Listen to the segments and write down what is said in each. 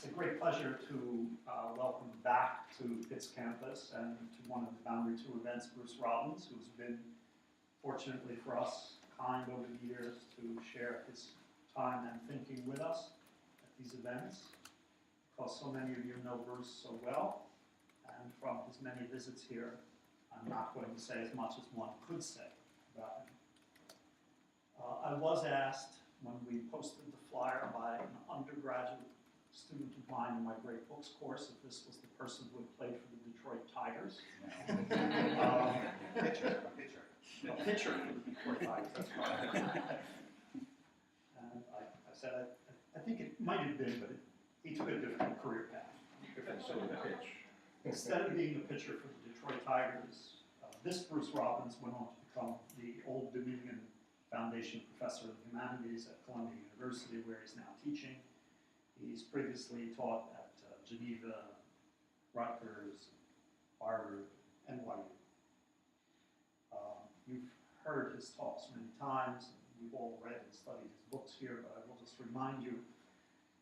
It's a great pleasure to welcome back to Pitt's campus and to one of the Boundary 2 events, Bruce Robbins, who's been, fortunately for us, kind over the years to share his time and thinking with us at these events. Because so many of you know Bruce so well, and from his many visits here, I'm not going to say as much as one could say about him. I was asked when we posted the flyer by an undergraduate student of mine in my Great Books course if this was the person who had played for the Detroit Tigers. A pitcher for the Detroit Tigers, that's right. And I said, I think it might have been, but he took a different career path. Different sort of pitch. Instead of being a pitcher for the Detroit Tigers, this Bruce Robbins went on to become the Old Dominion Foundation Professor of Humanities at Columbia University, where he's now teaching. He's previously taught at Geneva, Rutgers, Harvard, NYU. You've heard his talks many times, and we've all read and studied his books here, but I will just remind you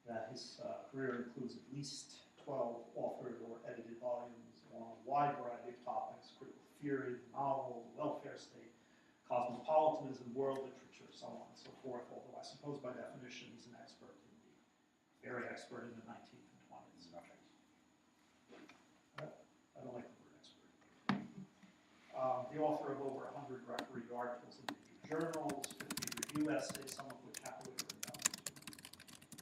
that his career includes at least 12 authored or edited volumes on a wide variety of topics: critical theory, the novel, the welfare state, cosmopolitanism, world literature, so on and so forth, although I suppose by definition he's an expert in the, very expert in the 19th and 20th centuries. I don't like the word expert. The author of over 100 refereed articles in major journals, 50 review essays, some of which happily were indulged.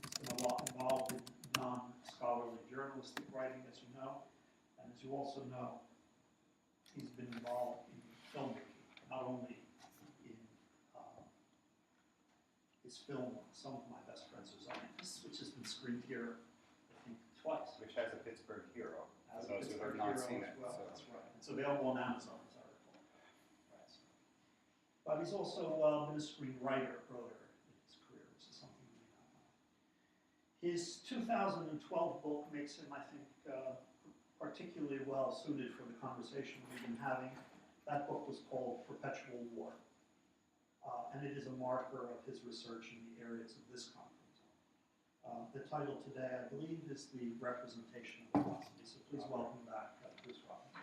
He's been a lot involved in non-scholarly journalistic writing, as you know, and as you also know, he's been involved in filmmaking, not only in his film, Some of My Best Friends Are Zionists, which has been screened here, I think, twice. Which has a Pittsburgh hero. As a Pittsburgh hero as well, so. That's right. It's available on Amazon, as I recall. Right. But he's also been a screenwriter earlier in his career, which is something you may not know. His 2012 book makes him, I think, particularly well suited for the conversation we've been having. That book was called Perpetual War, and it is a marker of his research in the areas of this conference. The title today, I believe, is The Representation of Atrocity, so please welcome back Bruce Robbins.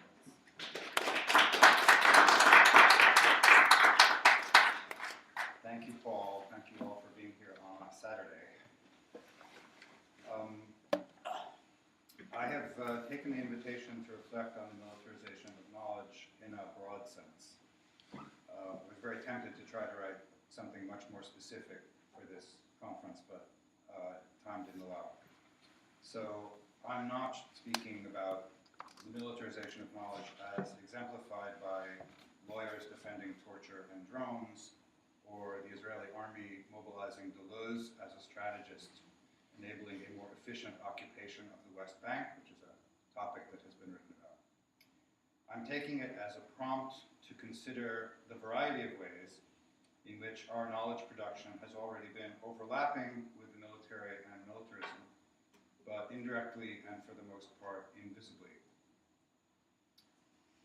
Thank you, Paul. Thank you all for being here on Saturday. I have taken the invitation to reflect on the militarization of knowledge in a broad sense. I was very tempted to try to write something much more specific for this conference, but time didn't allow. So I'm not speaking about the militarization of knowledge as exemplified by lawyers defending torture and drones, or the Israeli army mobilizing Deleuze as a strategist, enabling a more efficient occupation of the West Bank, which is a topic that has been written about. I'm taking it as a prompt to consider the variety of ways in which our knowledge production has already been overlapping with the military and militarism, but indirectly and for the most part invisibly.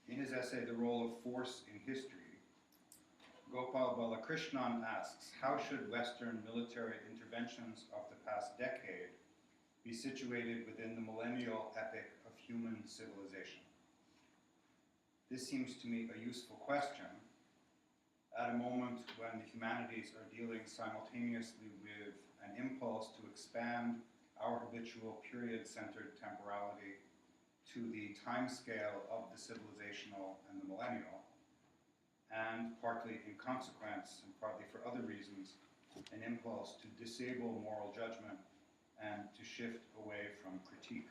In his essay, The Role of Force in History, Gopal Balakrishnan asks, how should Western military interventions of the past decade be situated within the millennial epic of human civilization? This seems to me a useful question at a moment when the humanities are dealing simultaneously with an impulse to expand our habitual period-centered temporality to the time scale of the civilizational and the millennial, and partly in consequence, and partly for other reasons, an impulse to disable moral judgment and to shift away from critique.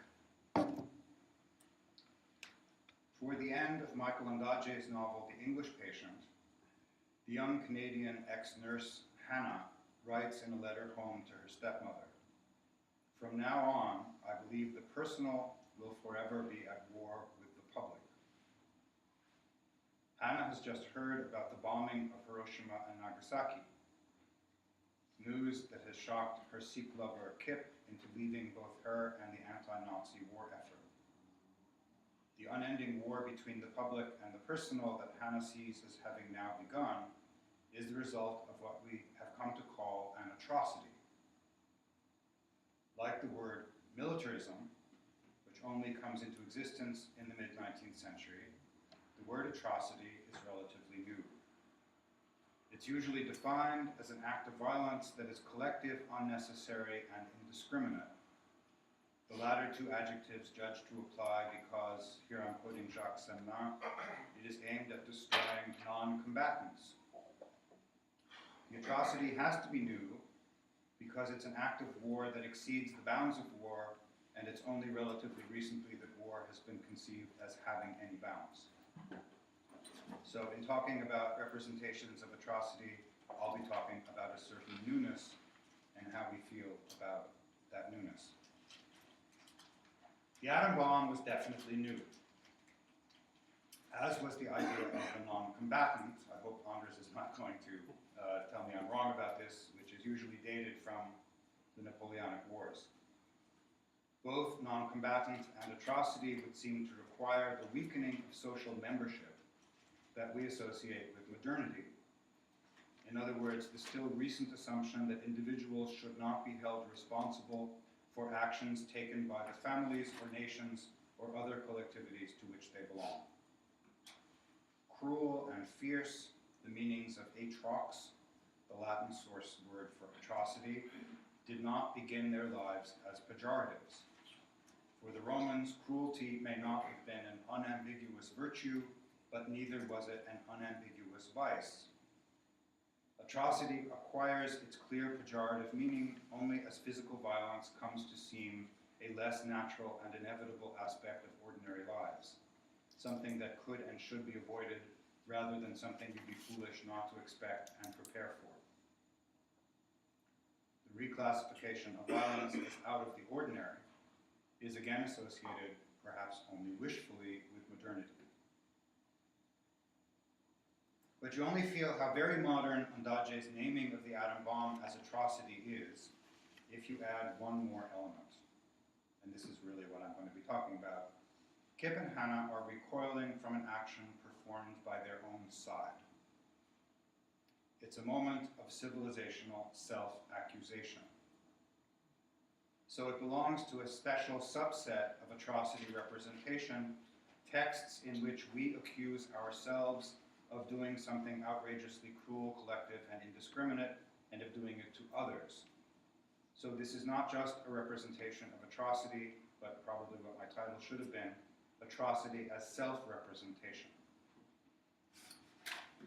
Toward the end of Michael Ondaatje's novel, The English Patient, the young Canadian ex-nurse Hannah writes in a letter home to her stepmother, "From now on, I believe the personal will forever be at war with the public." Hannah has just heard about the bombing of Hiroshima and Nagasaki, news that has shocked her Sikh lover Kip into leaving both her and the anti-Nazi war effort. The unending war between the public and the personal that Hannah sees as having now begun is the result of what we have come to call an atrocity. Like the word militarism, which only comes into existence in the mid-19th century, the word atrocity is relatively new. It's usually defined as an act of violence that is collective, unnecessary, and indiscriminate. The latter two adjectives judged to apply because, here I'm quoting Jacques Semmin, it is aimed at destroying non-combatants. The atrocity has to be new because it's an act of war that exceeds the bounds of war, and it's only relatively recently that war has been conceived as having any bounds. So in talking about representations of atrocity, I'll be talking about a certain newness and how we feel about that newness. The atom bomb was definitely new, as was the idea of the non-combatant. I hope Anders is not going to tell me I'm wrong about this, which is usually dated from the Napoleonic Wars. Both non-combatant and atrocity would seem to require the weakening of social membership that we associate with modernity. In other words, the still recent assumption that individuals should not be held responsible for actions taken by the families or nations or other collectivities to which they belong. Cruel and fierce, the meanings of atrox, the Latin source word for atrocity, did not begin their lives as pejoratives. For the Romans, cruelty may not have been an unambiguous virtue, but neither was it an unambiguous vice. Atrocity acquires its clear pejorative meaning only as physical violence comes to seem a less natural and inevitable aspect of ordinary lives, something that could and should be avoided rather than something you'd be foolish not to expect and prepare for. The reclassification of violence as out of the ordinary is again associated, perhaps only wishfully, with modernity. But you only feel how very modern Ondaatje's naming of the atom bomb as atrocity is if you add one more element. And this is really what I'm going to be talking about. Kip and Hannah are recoiling from an action performed by their own side. It's a moment of civilizational self-accusation. So it belongs to a special subset of atrocity representation, texts in which we accuse ourselves of doing something outrageously cruel, collective, and indiscriminate, and of doing it to others. So this is not just a representation of atrocity, but probably what my title should have been, atrocity as self-representation.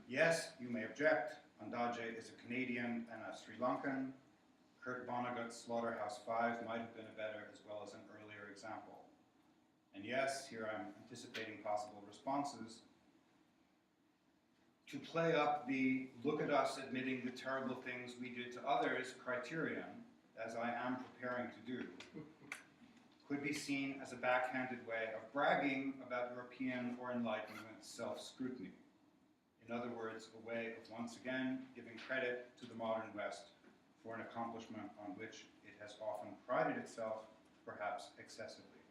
Yes, you may object, Ondaatje is a Canadian and a Sri Lankan. Kurt Vonnegut's Slaughterhouse 5 might have been a better as well as an earlier example. And yes, here I'm anticipating possible responses. To play up the look at us admitting the terrible things we did to others criterion, as I am preparing to do, could be seen as a backhanded way of bragging about European or Enlightenment self-scrutiny. In other words, a way of once again giving credit to the modern West for an accomplishment on which it has often prided itself, perhaps excessively.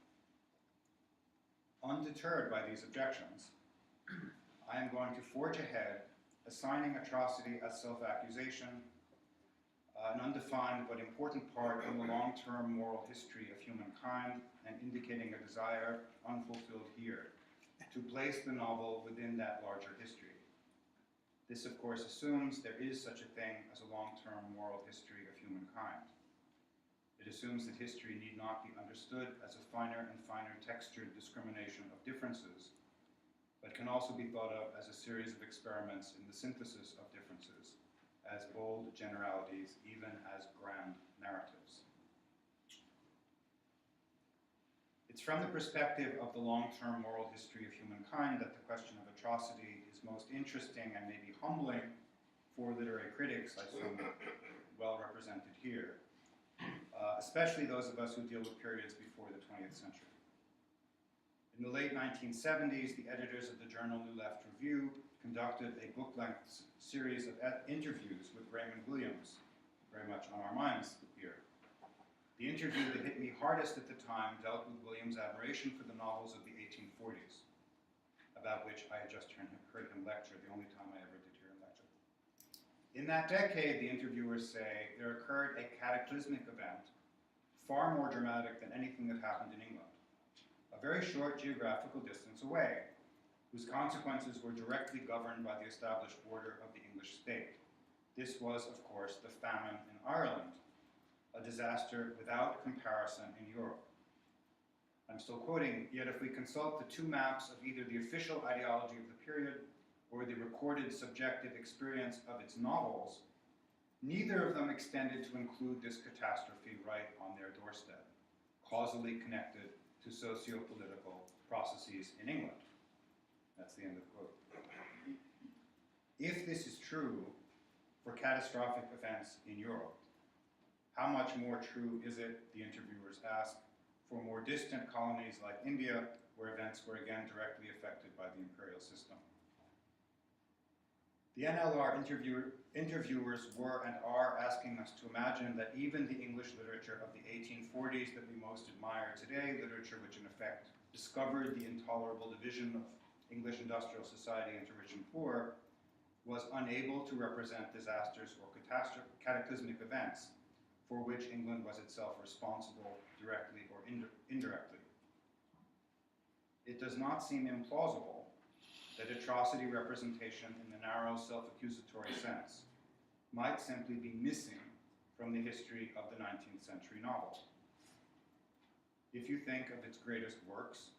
Undeterred by these objections, I am going to forge ahead, assigning atrocity as self-accusation, an undefined but important part in the long-term moral history of humankind, and indicating a desire, unfulfilled here, to place the novel within that larger history. This, of course, assumes there is such a thing as a long-term moral history of humankind. It assumes that history need not be understood as a finer and finer textured discrimination of differences, but can also be thought of as a series of experiments in the synthesis of differences, as bold generalities, even as grand narratives. It's from the perspective of the long-term moral history of humankind that the question of atrocity is most interesting and maybe humbling for literary critics, I assume well represented here, especially those of us who deal with periods before the 20th century. In the late 1970s, the editors of the journal New Left Review conducted a book-length series of interviews with Raymond Williams, very much on our minds here. The interview that hit me hardest at the time dealt with Williams' admiration for the novels of the 1840s, about which I had just heard him lecture, the only time I ever did hear him lecture. In that decade, the interviewers say, there occurred a cataclysmic event far more dramatic than anything that happened in England, a very short geographical distance away, whose consequences were directly governed by the established order of the English state. This was, of course, the famine in Ireland, a disaster without comparison in Europe. I'm still quoting, yet if we consult the two maps of either the official ideology of the period or the recorded subjective experience of its novels, neither of them extended to include this catastrophe right on their doorstep, causally connected to socio-political processes in England. That's the end of the quote. If this is true for catastrophic events in Europe, how much more true is it, the interviewers ask, for more distant colonies like India, where events were again directly affected by the imperial system? The NLR interviewers were and are asking us to imagine that even the English literature of the 1840s that we most admire today, literature which in effect discovered the intolerable division of English industrial society into rich and poor, was unable to represent disasters or cataclysmic events for which England was itself responsible directly or indirectly. It does not seem implausible that atrocity representation in the narrow self-accusatory sense might simply be missing from the history of the 19th century novel. If you think of its greatest works,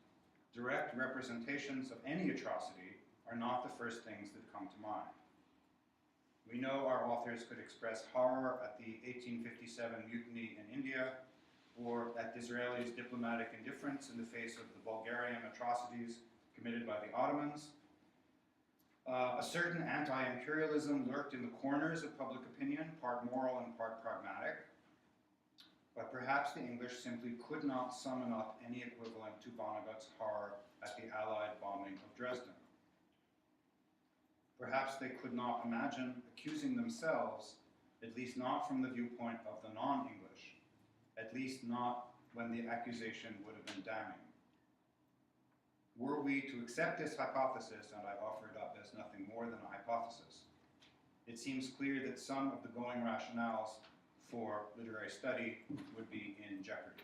direct representations of any atrocity are not the first things that come to mind. We know our authors could express horror at the 1857 mutiny in India, or at Disraeli's diplomatic indifference in the face of the Bulgarian atrocities committed by the Ottomans. A certain anti-imperialism lurked in the corners of public opinion, part moral and part pragmatic. But perhaps the English simply could not summon up any equivalent to Vonnegut's horror at the Allied bombing of Dresden. Perhaps they could not imagine accusing themselves, at least not from the viewpoint of the non-English, at least not when the accusation would have been damning. Were we to accept this hypothesis, and I offer it up as nothing more than a hypothesis, it seems clear that some of the going rationales for literary study would be in jeopardy.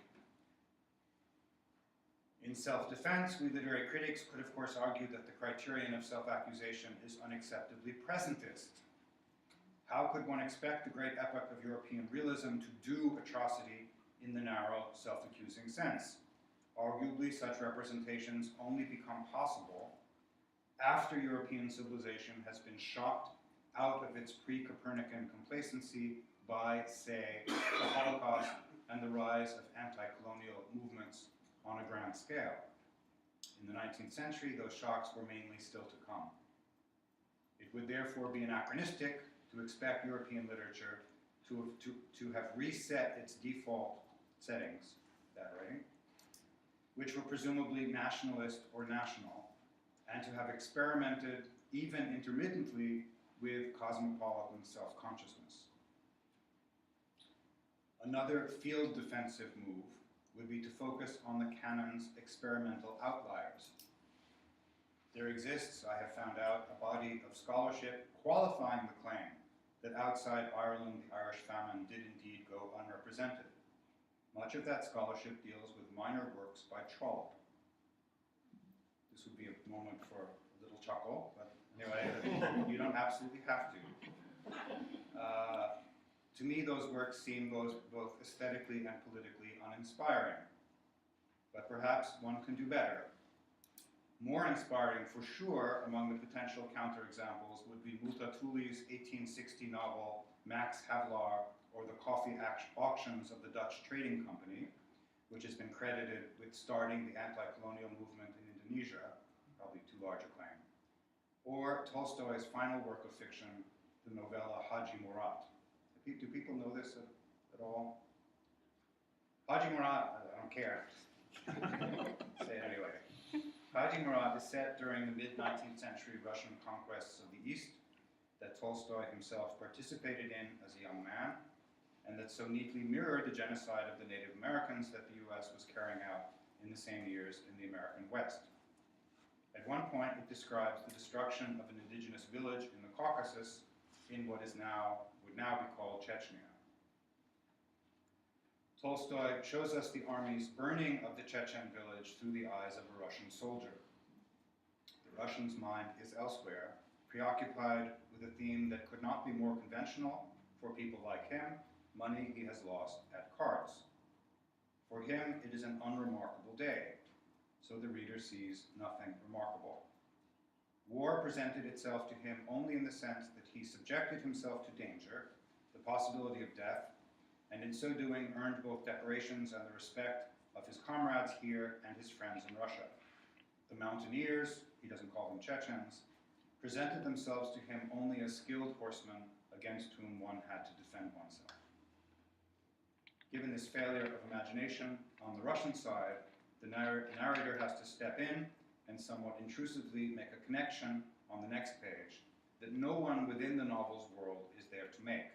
In Self-Defense, we literary critics could of course argue that the criterion of self-accusation is unacceptably presentist. How could one expect the great epoch of European realism to do atrocity in the narrow self-accusing sense? Arguably, such representations only become possible after European civilization has been shocked out of its pre-Copernican complacency by, say, the Holocaust and the rise of anti-colonial movements on a grand scale. In the 19th century, those shocks were mainly still to come. It would therefore be anachronistic to expect European literature to have reset its default settings, that writing, which were presumably nationalist or national, and to have experimented, even intermittently, with cosmopolitan self-consciousness. Another field defensive move would be to focus on the canon's experimental outliers. There exists, I have found out, a body of scholarship qualifying the claim that outside Ireland, the Irish famine did indeed go unrepresented. Much of that scholarship deals with minor works by Trollope. This would be a moment for a little chuckle, but anyway, you don't absolutely have to. To me, those works seem both aesthetically and politically uninspiring. But perhaps one can do better. More inspiring, for sure, among the potential counterexamples would be Multatuli's 1860 novel Max Havelaar, or The Coffee Auctions of the Dutch Trading Company, which has been credited with starting the anti-colonial movement in Indonesia, probably too large a claim. Or Tolstoy's final work of fiction, the novella Haji Morat. Do people know this at all? Haji Morat, I don't care. Say it anyway. Haji Morat is set during the mid-19th century Russian conquests of the East that Tolstoy himself participated in as a young man, and that so neatly mirrored the genocide of the Native Americans that the US was carrying out in the same years in the American West. At one point, it describes the destruction of an indigenous village in the Caucasus in what would now be called Chechnya. Tolstoy shows us the army's burning of the Chechen village through the eyes of a Russian soldier. The Russian's mind is elsewhere, preoccupied with a theme that could not be more conventional for people like him: money he has lost at cards. For him, it is an unremarkable day, so the reader sees nothing remarkable. War presented itself to him only in the sense that he subjected himself to danger, the possibility of death, and in so doing earned both decorations and the respect of his comrades here and his friends in Russia. The mountaineers, he doesn't call them Chechens, presented themselves to him only as skilled horsemen against whom one had to defend oneself. Given this failure of imagination on the Russian side, the narrator has to step in and somewhat intrusively make a connection on the next page that no one within the novel's world is there to make.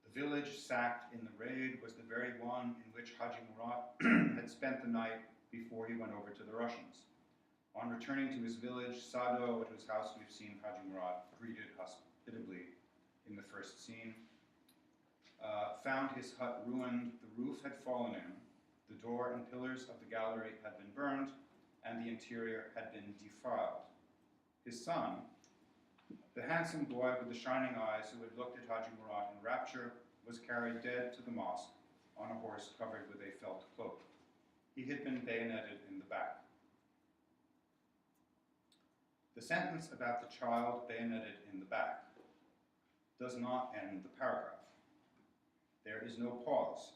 The village sacked in the raid was the very one in which Haji Murat had spent the night before he went over to the Russians. On returning to his village, Sado, at whose house we've seen Haji Murat greeted hospitably in the first scene, found his hut ruined, the roof had fallen in, the door and pillars of the gallery had been burned, and the interior had been defiled. His son, the handsome boy with the shining eyes who had looked at Haji Murat in rapture, was carried dead to the mosque on a horse covered with a felt cloak. He had been bayoneted in the back. The sentence about the child bayoneted in the back does not end the paragraph. There is no pause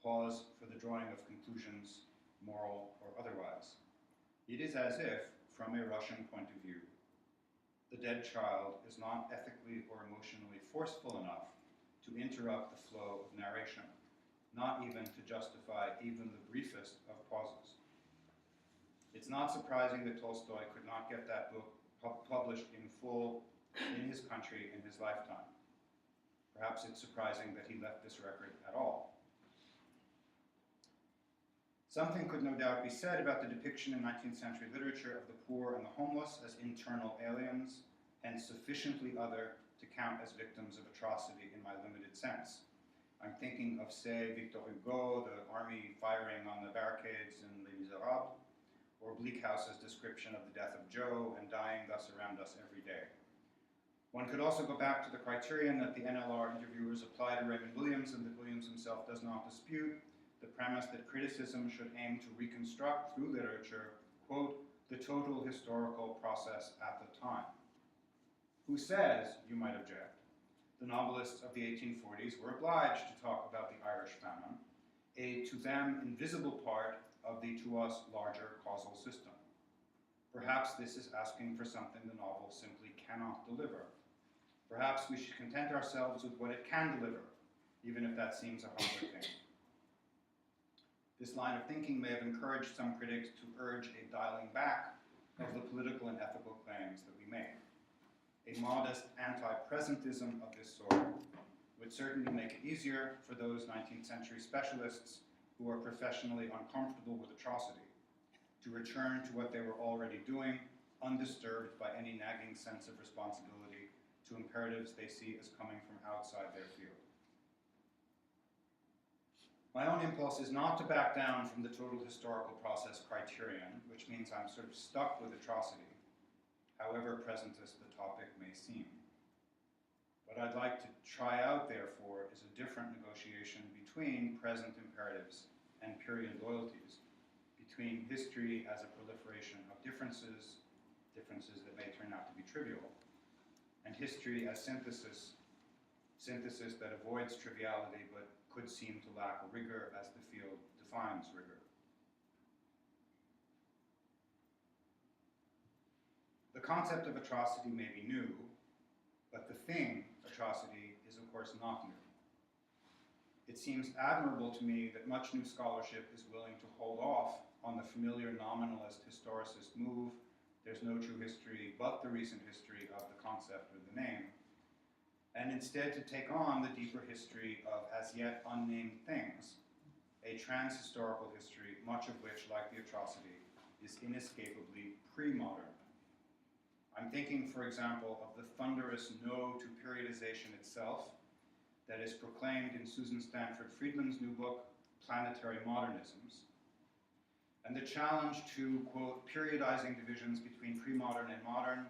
for the drawing of conclusions, moral or otherwise. It is as if, from a Russian point of view, the dead child is not ethically or emotionally forceful enough to interrupt the flow of narration, not even to justify even the briefest of pauses. It's not surprising that Tolstoy could not get that book published in full in his country in his lifetime. Perhaps it's surprising that he left this record at all. Something could no doubt be said about the depiction in 19th century literature of the poor and the homeless as internal aliens, and sufficiently other to count as victims of atrocity in my limited sense. I'm thinking of, say, Victor Hugo, the army firing on the barricades in Les Miserables, or Bleak House's description of the death of Joe and dying thus around us every day. One could also go back to the criterion that the NLR interviewers apply to Raymond Williams, and that Williams himself does not dispute, the premise that criticism should aim to reconstruct through literature, quote, the total historical process at the time. Who says, you might object, the novelists of the 1840s were obliged to talk about the Irish famine, a to them invisible part of the to us larger causal system. Perhaps this is asking for something the novel simply cannot deliver. Perhaps we should content ourselves with what it can deliver, even if that seems a harder thing. This line of thinking may have encouraged some critics to urge a dialing back of the political and ethical claims that we make. A modest anti-presentism of this sort would certainly make it easier for those 19th century specialists who are professionally uncomfortable with atrocity to return to what they were already doing, undisturbed by any nagging sense of responsibility to imperatives they see as coming from outside their field. My own impulse is not to back down from the total historical process criterion, which means I'm sort of stuck with atrocity, however presentist the topic may seem. What I'd like to try out, therefore, is a different negotiation between present imperatives and period loyalties, between history as a proliferation of differences that may turn out to be trivial, and history as synthesis that avoids triviality but could seem to lack rigor as the field defines rigor. The concept of atrocity may be new, but the thing, atrocity, is of course not new. It seems admirable to me that much new scholarship is willing to hold off on the familiar nominalist historicist move, there's no true history but the recent history of the concept or the name, and instead to take on the deeper history of as yet unnamed things, a trans-historical history, much of which, like the atrocity, is inescapably pre-modern. I'm thinking, for example, of the thunderous no to periodization itself that is proclaimed in Susan Stanford Friedman's new book, Planetary Modernisms, and the challenge to, quote, periodizing divisions between pre-modern and modern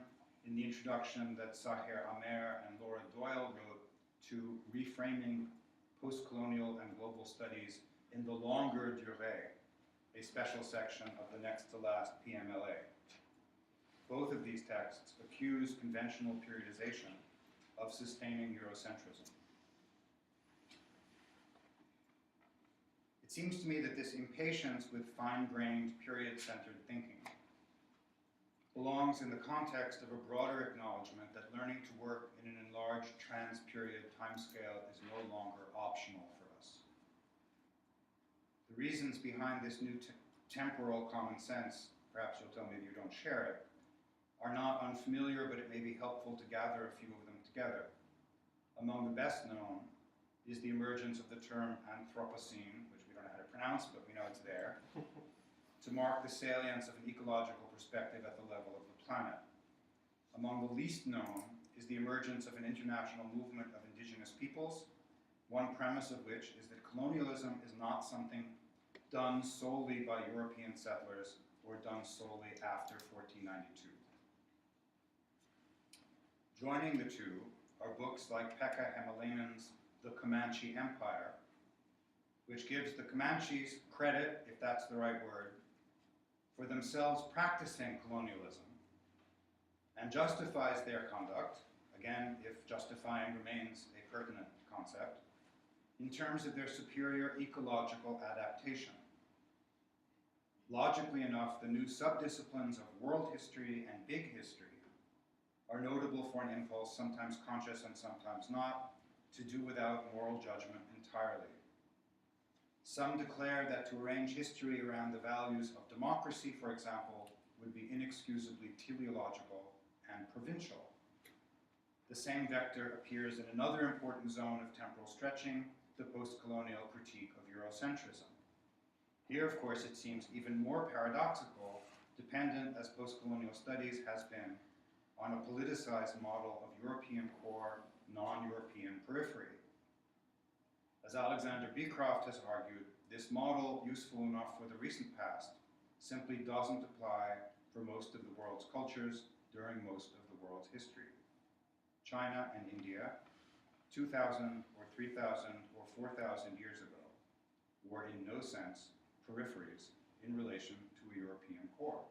in the introduction that Sahir Amer and Laura Doyle wrote to reframing post-colonial and global studies in the longer durée, a special section of the next to last PMLA. Both of these texts accuse conventional periodization of sustaining Eurocentrism. It seems to me that this impatience with fine-grained, period-centered thinking belongs in the context of a broader acknowledgement that learning to work in an enlarged trans-period timescale is no longer optional for us. The reasons behind this new temporal common sense, perhaps you'll tell me that you don't share it, are not unfamiliar, but it may be helpful to gather a few of them together. Among the best known is the emergence of the term Anthropocene, which we don't know how to pronounce, but we know it's there, to mark the salience of an ecological perspective at the level of the planet. Among the least known is the emergence of an international movement of indigenous peoples, one premise of which is that colonialism is not something done solely by European settlers or done solely after 1492. Joining the two are books like Pekka Hemalainen's The Comanche Empire, which gives the Comanches credit, if that's the right word, for themselves practicing colonialism and justifies their conduct, again, if justifying remains a pertinent concept, in terms of their superior ecological adaptation. Logically enough, the new subdisciplines of world history and big history are notable for an impulse, sometimes conscious and sometimes not, to do without moral judgment entirely. Some declare that to arrange history around the values of democracy, for example, would be inexcusably teleological and provincial. The same vector appears in another important zone of temporal stretching, the post-colonial critique of Eurocentrism. Here, of course, it seems even more paradoxical, dependent as post-colonial studies has been on a politicized model of European core, non-European periphery. As Alexander Beecroft has argued, this model, useful enough for the recent past, simply doesn't apply for most of the world's cultures during most of the world's history. China and India, 2,000 or 3,000 or 4,000 years ago, were in no sense peripheries in relation to a European core.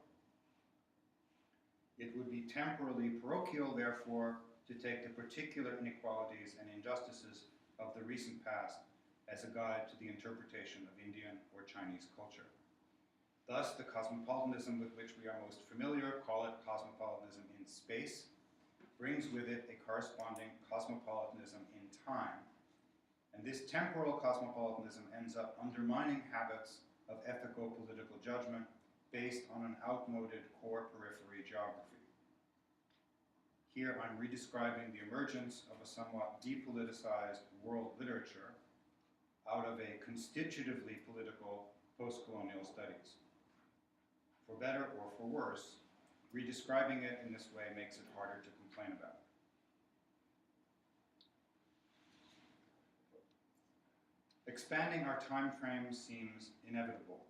It would be temporally parochial, therefore, to take the particular inequalities and injustices of the recent past as a guide to the interpretation of Indian or Chinese culture. Thus, the cosmopolitanism with which we are most familiar, call it cosmopolitanism in space, brings with it a corresponding cosmopolitanism in time. And this temporal cosmopolitanism ends up undermining habits of ethico-political judgment based on an outmoded core periphery geography. Here I'm redescribing the emergence of a somewhat depoliticized world literature out of a constitutively political post-colonial studies. For better or for worse, redescribing it in this way makes it harder to complain about. Expanding our time frame seems inevitable,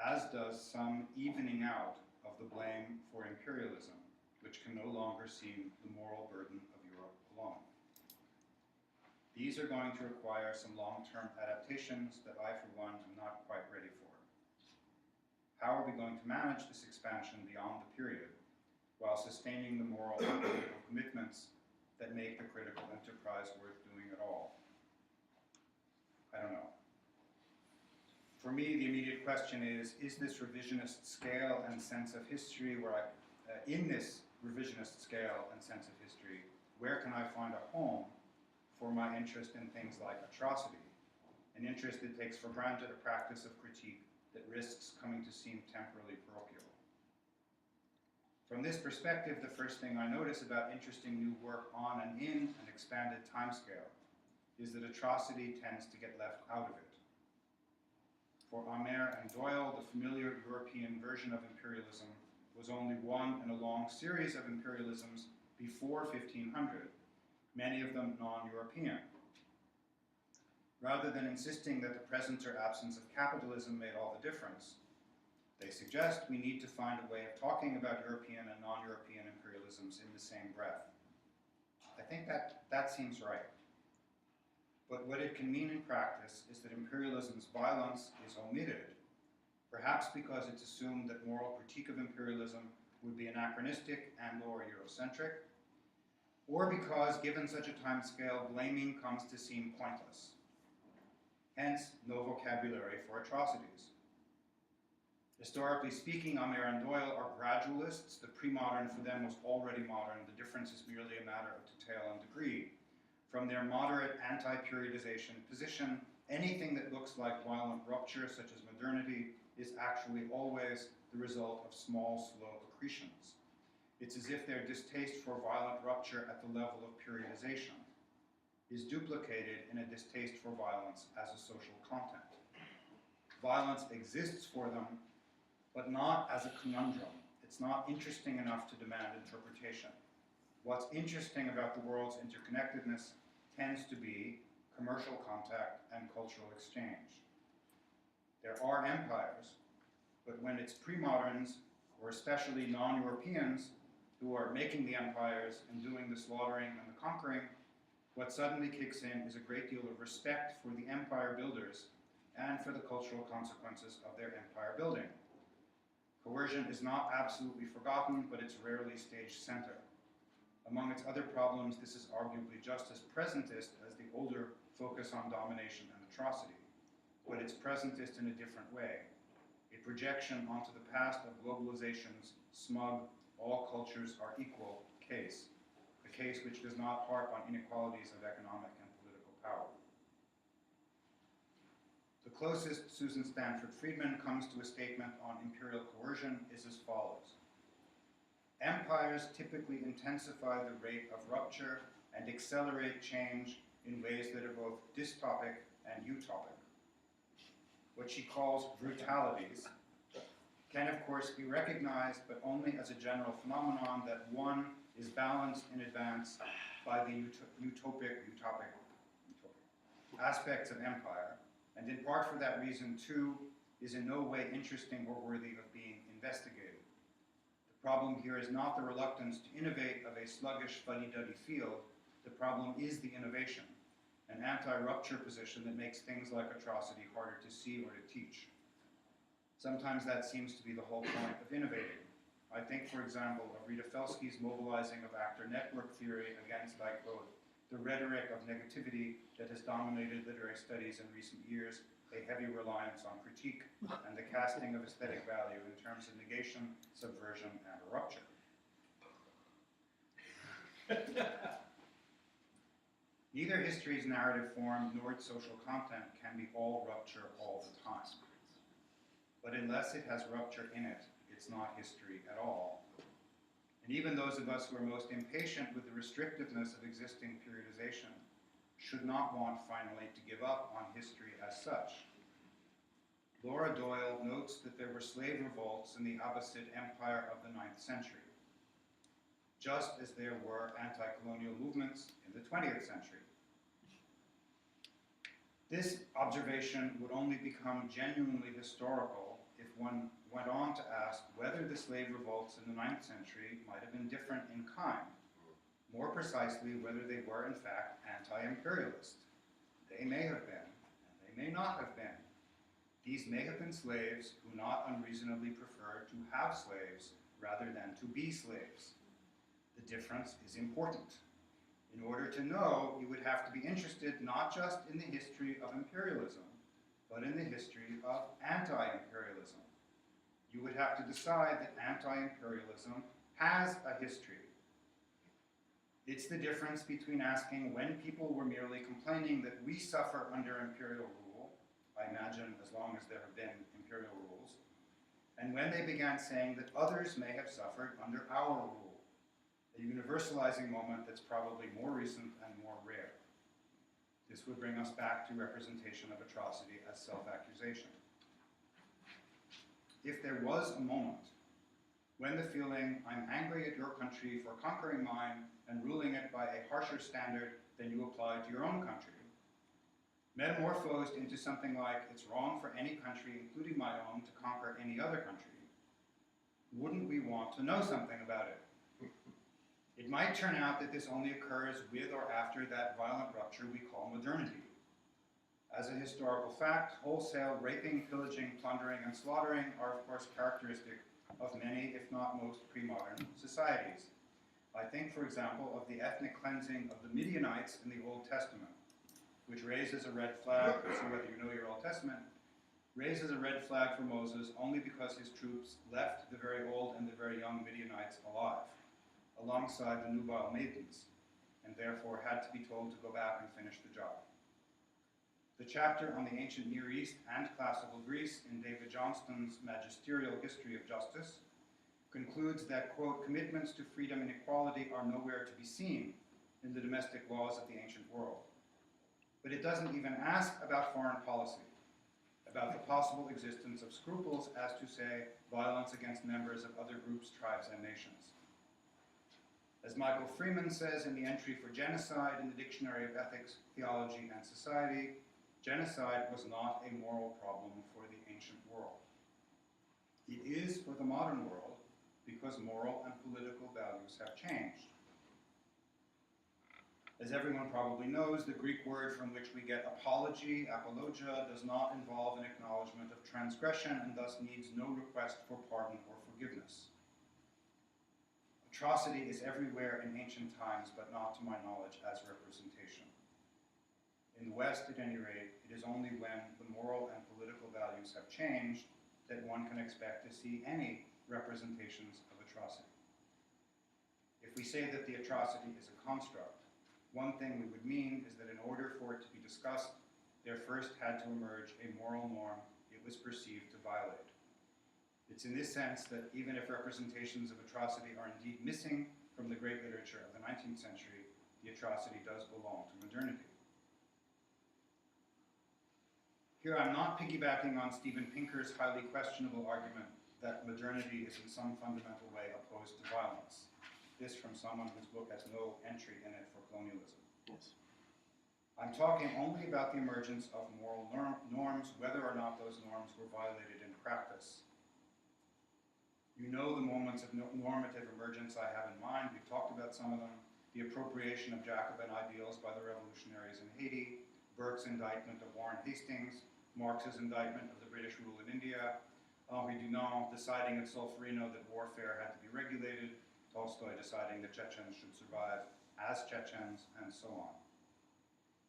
as does some evening out of the blame for imperialism, which can no longer seem the moral burden of Europe alone. These are going to require some long-term adaptations that I, for one, am not quite ready for. How are we going to manage this expansion beyond the period, while sustaining the moral and political commitments that make the critical enterprise worth doing at all? I don't know. For me, the immediate question is this revisionist scale and sense of history in this revisionist scale and sense of history, where can I find a home for my interest in things like atrocity, an interest that takes for granted a practice of critique that risks coming to seem temporally parochial? From this perspective, the first thing I notice about interesting new work on and in an expanded timescale is that atrocity tends to get left out of it. For Amer and Doyle, the familiar European version of imperialism was only one in a long series of imperialisms before 1500, many of them non-European. Rather than insisting that the presence or absence of capitalism made all the difference, they suggest we need to find a way of talking about European and non-European imperialisms in the same breath. I think that seems right. But what it can mean in practice is that imperialism's violence is omitted, perhaps because it's assumed that moral critique of imperialism would be anachronistic and or Eurocentric, or because, given such a timescale, blaming comes to seem pointless. Hence, no vocabulary for atrocities. Historically speaking, Amer and Doyle are gradualists. The pre-modern for them was already modern. The difference is merely a matter of detail and degree. From their moderate anti-periodization position, anything that looks like violent rupture, such as modernity, is actually always the result of small, slow accretions. It's as if their distaste for violent rupture at the level of periodization is duplicated in a distaste for violence as a social content. Violence exists for them, but not as a conundrum. It's not interesting enough to demand interpretation. What's interesting about the world's interconnectedness tends to be commercial contact and cultural exchange. There are empires, but when it's pre-moderns, or especially non-Europeans, who are making the empires and doing the slaughtering and the conquering, what suddenly kicks in is a great deal of respect for the empire builders and for the cultural consequences of their empire building. Coercion is not absolutely forgotten, but it's rarely stage center. Among its other problems, this is arguably just as presentist as the older focus on domination and atrocity, but it's presentist in a different way, a projection onto the past of globalization's smug, all cultures are equal case, a case which does not harp on inequalities of economic and political power. The closest Susan Stanford Friedman comes to a statement on imperial coercion is as follows. Empires typically intensify the rate of rupture and accelerate change in ways that are both dystopic and utopic. What she calls brutalities can, of course, be recognized, but only as a general phenomenon that, one, is balanced in advance by the utopic aspects of empire, and in part for that reason, two, is in no way interesting or worthy of being investigated. The problem here is not the reluctance to innovate of a sluggish, fuddy-duddy field. The problem is the innovation, an anti-rupture position that makes things like atrocity harder to see or to teach. Sometimes that seems to be the whole point of innovating. I think, for example, of Rita Felsky's mobilizing of actor network theory against, I quote, the rhetoric of negativity that has dominated literary studies in recent years, a heavy reliance on critique, and the casting of aesthetic value in terms of negation, subversion, and rupture. Neither history's narrative form nor its social content can be all rupture all the time. But unless it has rupture in it, it's not history at all. And even those of us who are most impatient with the restrictiveness of existing periodization should not want finally to give up on history as such. Laura Doyle notes that there were slave revolts in the Abbasid Empire of the 9th century, just as there were anti-colonial movements in the 20th century. This observation would only become genuinely historical if one went on to ask whether the slave revolts in the 9th century might have been different in kind, more precisely whether they were in fact anti-imperialist. They may have been, and they may not have been. These may have been slaves who not unreasonably preferred to have slaves rather than to be slaves. The difference is important. In order to know, you would have to be interested not just in the history of imperialism, but in the history of anti-imperialism. You would have to decide that anti-imperialism has a history. It's the difference between asking when people were merely complaining that we suffer under imperial rule, I imagine as long as there have been imperial rules, and when they began saying that others may have suffered under our rule, a universalizing moment that's probably more recent and more rare. This would bring us back to representation of atrocity as self-accusation. If there was a moment when the feeling, I'm angry at your country for conquering mine and ruling it by a harsher standard than you apply to your own country, metamorphosed into something like, it's wrong for any country, including my own, to conquer any other country, wouldn't we want to know something about it? It might turn out that this only occurs with or after that violent rupture we call modernity. As a historical fact, wholesale raping, pillaging, plundering, and slaughtering are, of course, characteristic of many, if not most, pre-modern societies. I think, for example, of the ethnic cleansing of the Midianites in the Old Testament, which raises a red flag, so whether you know your Old Testament, raises a red flag for Moses only because his troops left the very old and the very young Midianites alive, alongside the nubile maidens, and therefore had to be told to go back and finish the job. The chapter on the ancient Near East and classical Greece in David Johnston's Magisterial History of Justice concludes that, quote, commitments to freedom and equality are nowhere to be seen in the domestic laws of the ancient world. But it doesn't even ask about foreign policy, about the possible existence of scruples as to, say, violence against members of other groups, tribes, and nations. As Michael Freeman says in the entry for genocide in the Dictionary of Ethics, Theology, and Society, genocide was not a moral problem for the ancient world. It is for the modern world because moral and political values have changed. As everyone probably knows, the Greek word from which we get apology, apologia, does not involve an acknowledgement of transgression and thus needs no request for pardon or forgiveness. Atrocity is everywhere in ancient times, but not to my knowledge as representation. In the West, at any rate, it is only when the moral and political values have changed that one can expect to see any representations of atrocity. If we say that the atrocity is a construct, one thing we would mean is that in order for it to be discussed, there first had to emerge a moral norm it was perceived to violate. It's in this sense that even if representations of atrocity are indeed missing from the great literature of the 19th century, the atrocity does belong to modernity. Here I'm not piggybacking on Steven Pinker's highly questionable argument that modernity is in some fundamental way opposed to violence. This from someone whose book has no entry in it for colonialism. Yes. I'm talking only about the emergence of moral norms, whether or not those norms were violated in practice. You know the moments of normative emergence I have in mind. We've talked about some of them. The appropriation of Jacobin ideals by the revolutionaries in Haiti, Burke's indictment of Warren Hastings, Marx's indictment of the British rule in India, Henri Dunant deciding at Solferino that warfare had to be regulated, Tolstoy deciding that Chechens should survive as Chechens, and so on.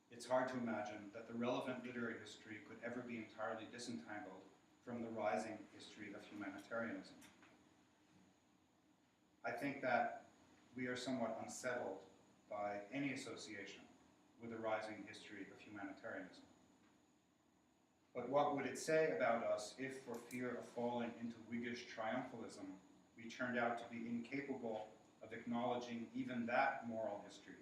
It's hard to imagine that the relevant literary history could ever be entirely disentangled from the rising history of humanitarianism. I think that we are somewhat unsettled by any association with the rising history of humanitarianism. But what would it say about us if, for fear of falling into Whiggish triumphalism, we turned out to be incapable of acknowledging even that moral history,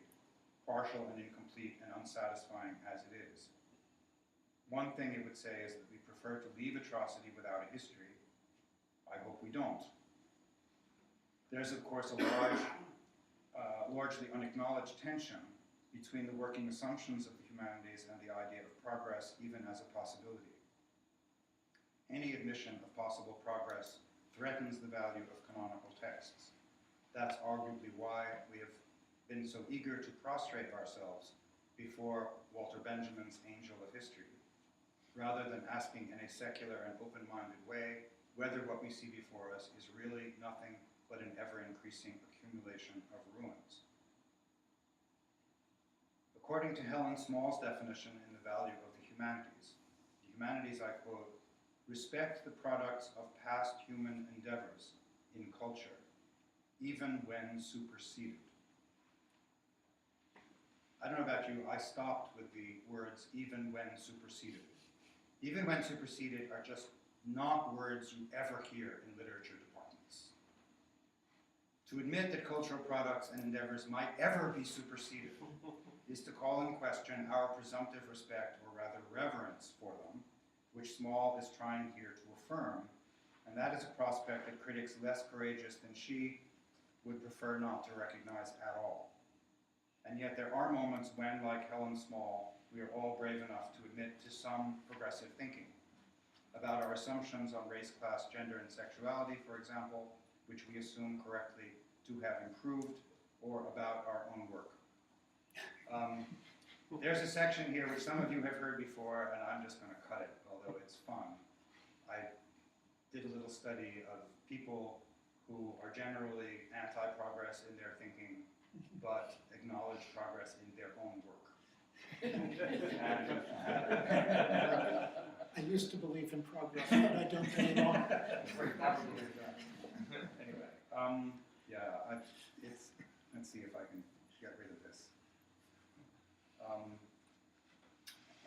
partial and incomplete and unsatisfying as it is? One thing it would say is that we prefer to leave atrocity without a history. I hope we don't. There's, of course, a largely unacknowledged tension between the working assumptions of the humanities and the idea of progress, even as a possibility. Any admission of possible progress threatens the value of canonical texts. That's arguably why we have been so eager to prostrate ourselves before Walter Benjamin's Angel of History, rather than asking in a secular and open-minded way whether what we see before us is really nothing but an ever-increasing accumulation of ruins. According to Helen Small's definition in The Value of the Humanities, I quote, respect the products of past human endeavors in culture, even when superseded. I don't know about you, I stopped with the words, even when superseded. Even when superseded are just not words you ever hear in literature departments. To admit that cultural products and endeavors might ever be superseded is to call in question our presumptive respect, or rather reverence, for them, which Small is trying here to affirm, and that is a prospect that critics less courageous than she would prefer not to recognize at all. And yet there are moments when, like Helen Small, we are all brave enough to admit to some progressive thinking about our assumptions on race, class, gender, and sexuality, for example, which we assume correctly to have improved, or about our own work. There's a section here which some of you have heard before, and I'm just going to cut it, although it's fun. I did a little study of people who are generally anti-progress in their thinking, but acknowledge progress in their own work. I used to believe in progress, but I don't any longer. Anyway, let's see if I can get rid of this.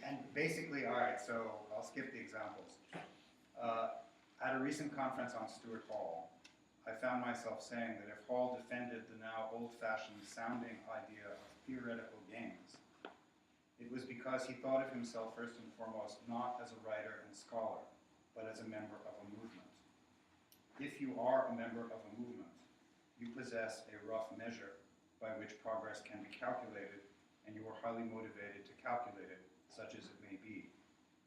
And basically, all right, so I'll skip the examples. At a recent conference on Stuart Hall, I found myself saying that if Hall defended the now old-fashioned sounding idea of theoretical games, it was because he thought of himself first and foremost not as a writer and scholar, but as a member of a movement. If you are a member of a movement, you possess a rough measure by which progress can be calculated, and you are highly motivated to calculate it, such as it may be.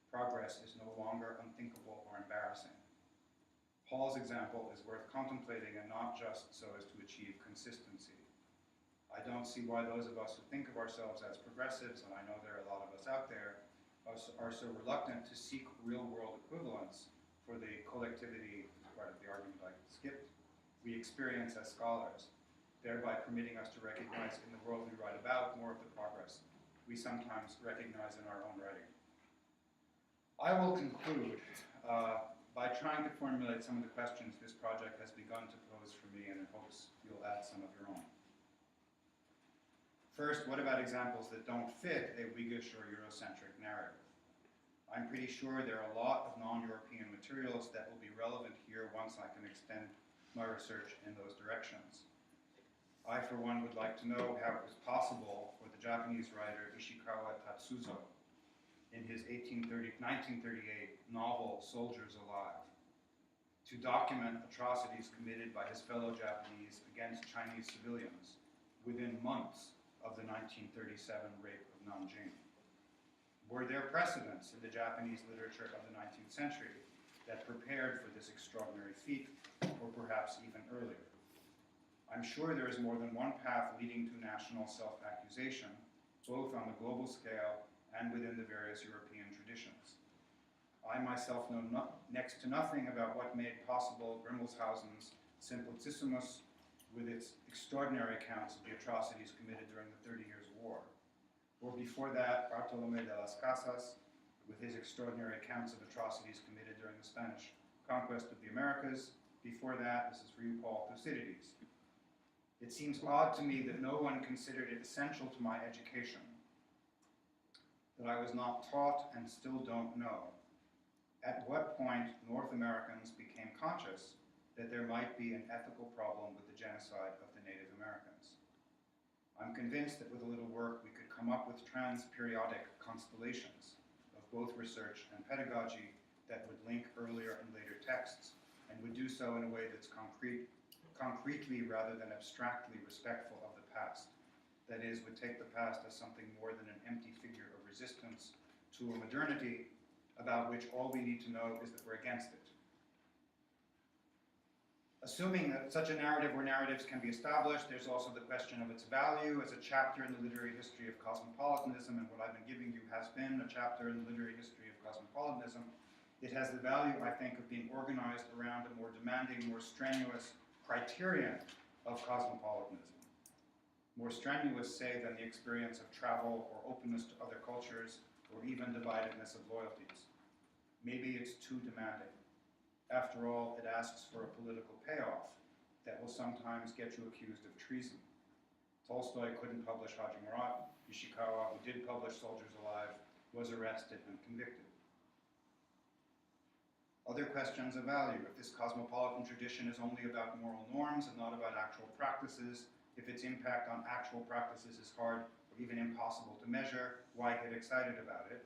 Progress is no longer unthinkable or embarrassing. Hall's example is worth contemplating, and not just so as to achieve consistency. I don't see why those of us who think of ourselves as progressives, and I know there are a lot of us out there, are so reluctant to seek real-world equivalents for the collectivity, part of the argument I skipped, we experience as scholars, thereby permitting us to recognize in the world we write about more of the progress we sometimes recognize in our own writing. I will conclude by trying to formulate some of the questions this project has begun to pose for me, and in hopes you'll add some of your own. First, what about examples that don't fit a Whiggish or Eurocentric narrative? I'm pretty sure there are a lot of non-European materials that will be relevant here once I can extend my research in those directions. I, for one, would like to know how it was possible for the Japanese writer Ishikawa Tatsuzo, in his 1938 novel Soldiers Alive, to document atrocities committed by his fellow Japanese against Chinese civilians within months of the 1937 rape of Nanjing. Were there precedents in the Japanese literature of the 19th century that prepared for this extraordinary feat, or perhaps even earlier? I'm sure there is more than one path leading to national self-accusation, both on the global scale and within the various European traditions. I myself know next to nothing about what made possible Grimmelshausen's Simplicissimus with its extraordinary accounts of the atrocities committed during the 30 Years' War, or before that, Bartolomé de las Casas with his extraordinary accounts of atrocities committed during the Spanish conquest of the Americas. Before that, this is for you, Paul, Thucydides. It seems odd to me that no one considered it essential to my education, that I was not taught and still don't know at what point North Americans became conscious that there might be an ethical problem with the genocide of the Native Americans. I'm convinced that with a little work we could come up with trans-periodic constellations of both research and pedagogy that would link earlier and later texts, and would do so in a way that's concretely rather than abstractly respectful of the past. That is, would take the past as something more than an empty figure of resistance to a modernity about which all we need to know is that we're against it. Assuming that such a narrative or narratives can be established, there's also the question of its value as a chapter in the literary history of cosmopolitanism, and what I've been giving you has been a chapter in the literary history of cosmopolitanism. It has the value, I think, of being organized around a more demanding, more strenuous criterion of cosmopolitanism. More strenuous, say, than the experience of travel or openness to other cultures, or even dividedness of loyalties. Maybe it's too demanding. After all, it asks for a political payoff that will sometimes get you accused of treason. Tolstoy couldn't publish Haji Morat. Ishikawa, who did publish Soldiers Alive, was arrested and convicted. Other questions of value. If this cosmopolitan tradition is only about moral norms and not about actual practices, if its impact on actual practices is hard or even impossible to measure, why get excited about it?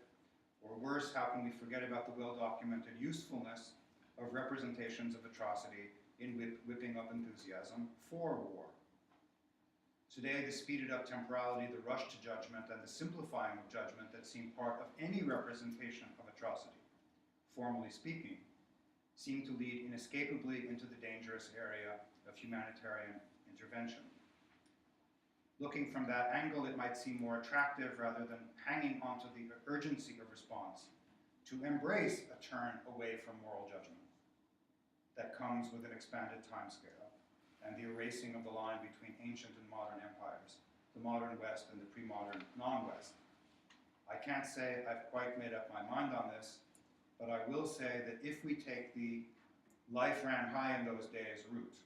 Or worse, how can we forget about the well-documented usefulness of representations of atrocity in whipping up enthusiasm for war. Today, the speeded up temporality, the rush to judgment, and the simplifying of judgment that seem part of any representation of atrocity, formally speaking, seem to lead inescapably into the dangerous area of humanitarian intervention. Looking from that angle, it might seem more attractive, rather than hanging onto the urgency of response, to embrace a turn away from moral judgment that comes with an expanded timescale and the erasing of the line between ancient and modern empires, the modern West and the pre-modern non-West. I can't say I've quite made up my mind on this, but I will say that if we take the life ran high in those days route,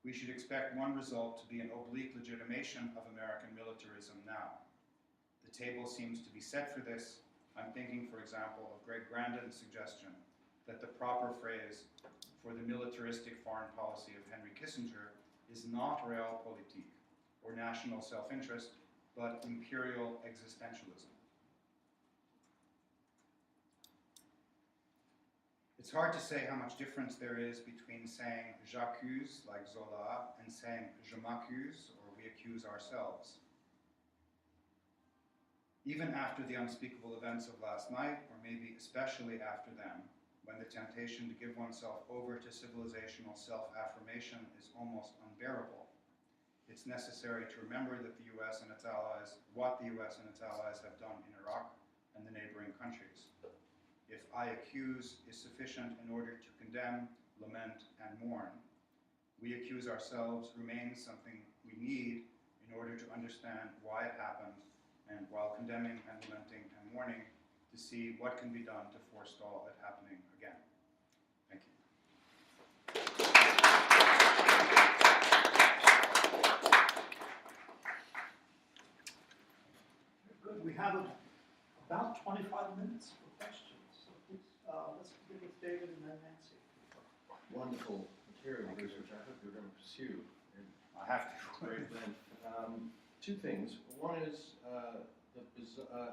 we should expect one result to be an oblique legitimation of American militarism now. The table seems to be set for this. I'm thinking, for example, of Greg Grandin's suggestion that the proper phrase for the militaristic foreign policy of Henry Kissinger is not realpolitik or national self-interest, but imperial existentialism. It's hard to say how much difference there is between saying j'accuse, like Zola, and saying je m'accuse, or we accuse ourselves. Even after the unspeakable events of last night, or maybe especially after them, when the temptation to give oneself over to civilizational self-affirmation is almost unbearable, it's necessary to remember that the US and its allies, what the US and its allies have done in Iraq and the neighboring countries. If I accuse is sufficient in order to condemn, lament, and mourn, we accuse ourselves remains something we need in order to understand why it happened, and while condemning and lamenting and mourning, to see what can be done to forestall it happening again. Thank you. Good. We have about 25 minutes for questions. So please, let's begin with David and then Nancy. Wonderful material, Bruce, which I hope you're going to pursue. I have to. Great length. Two things. One is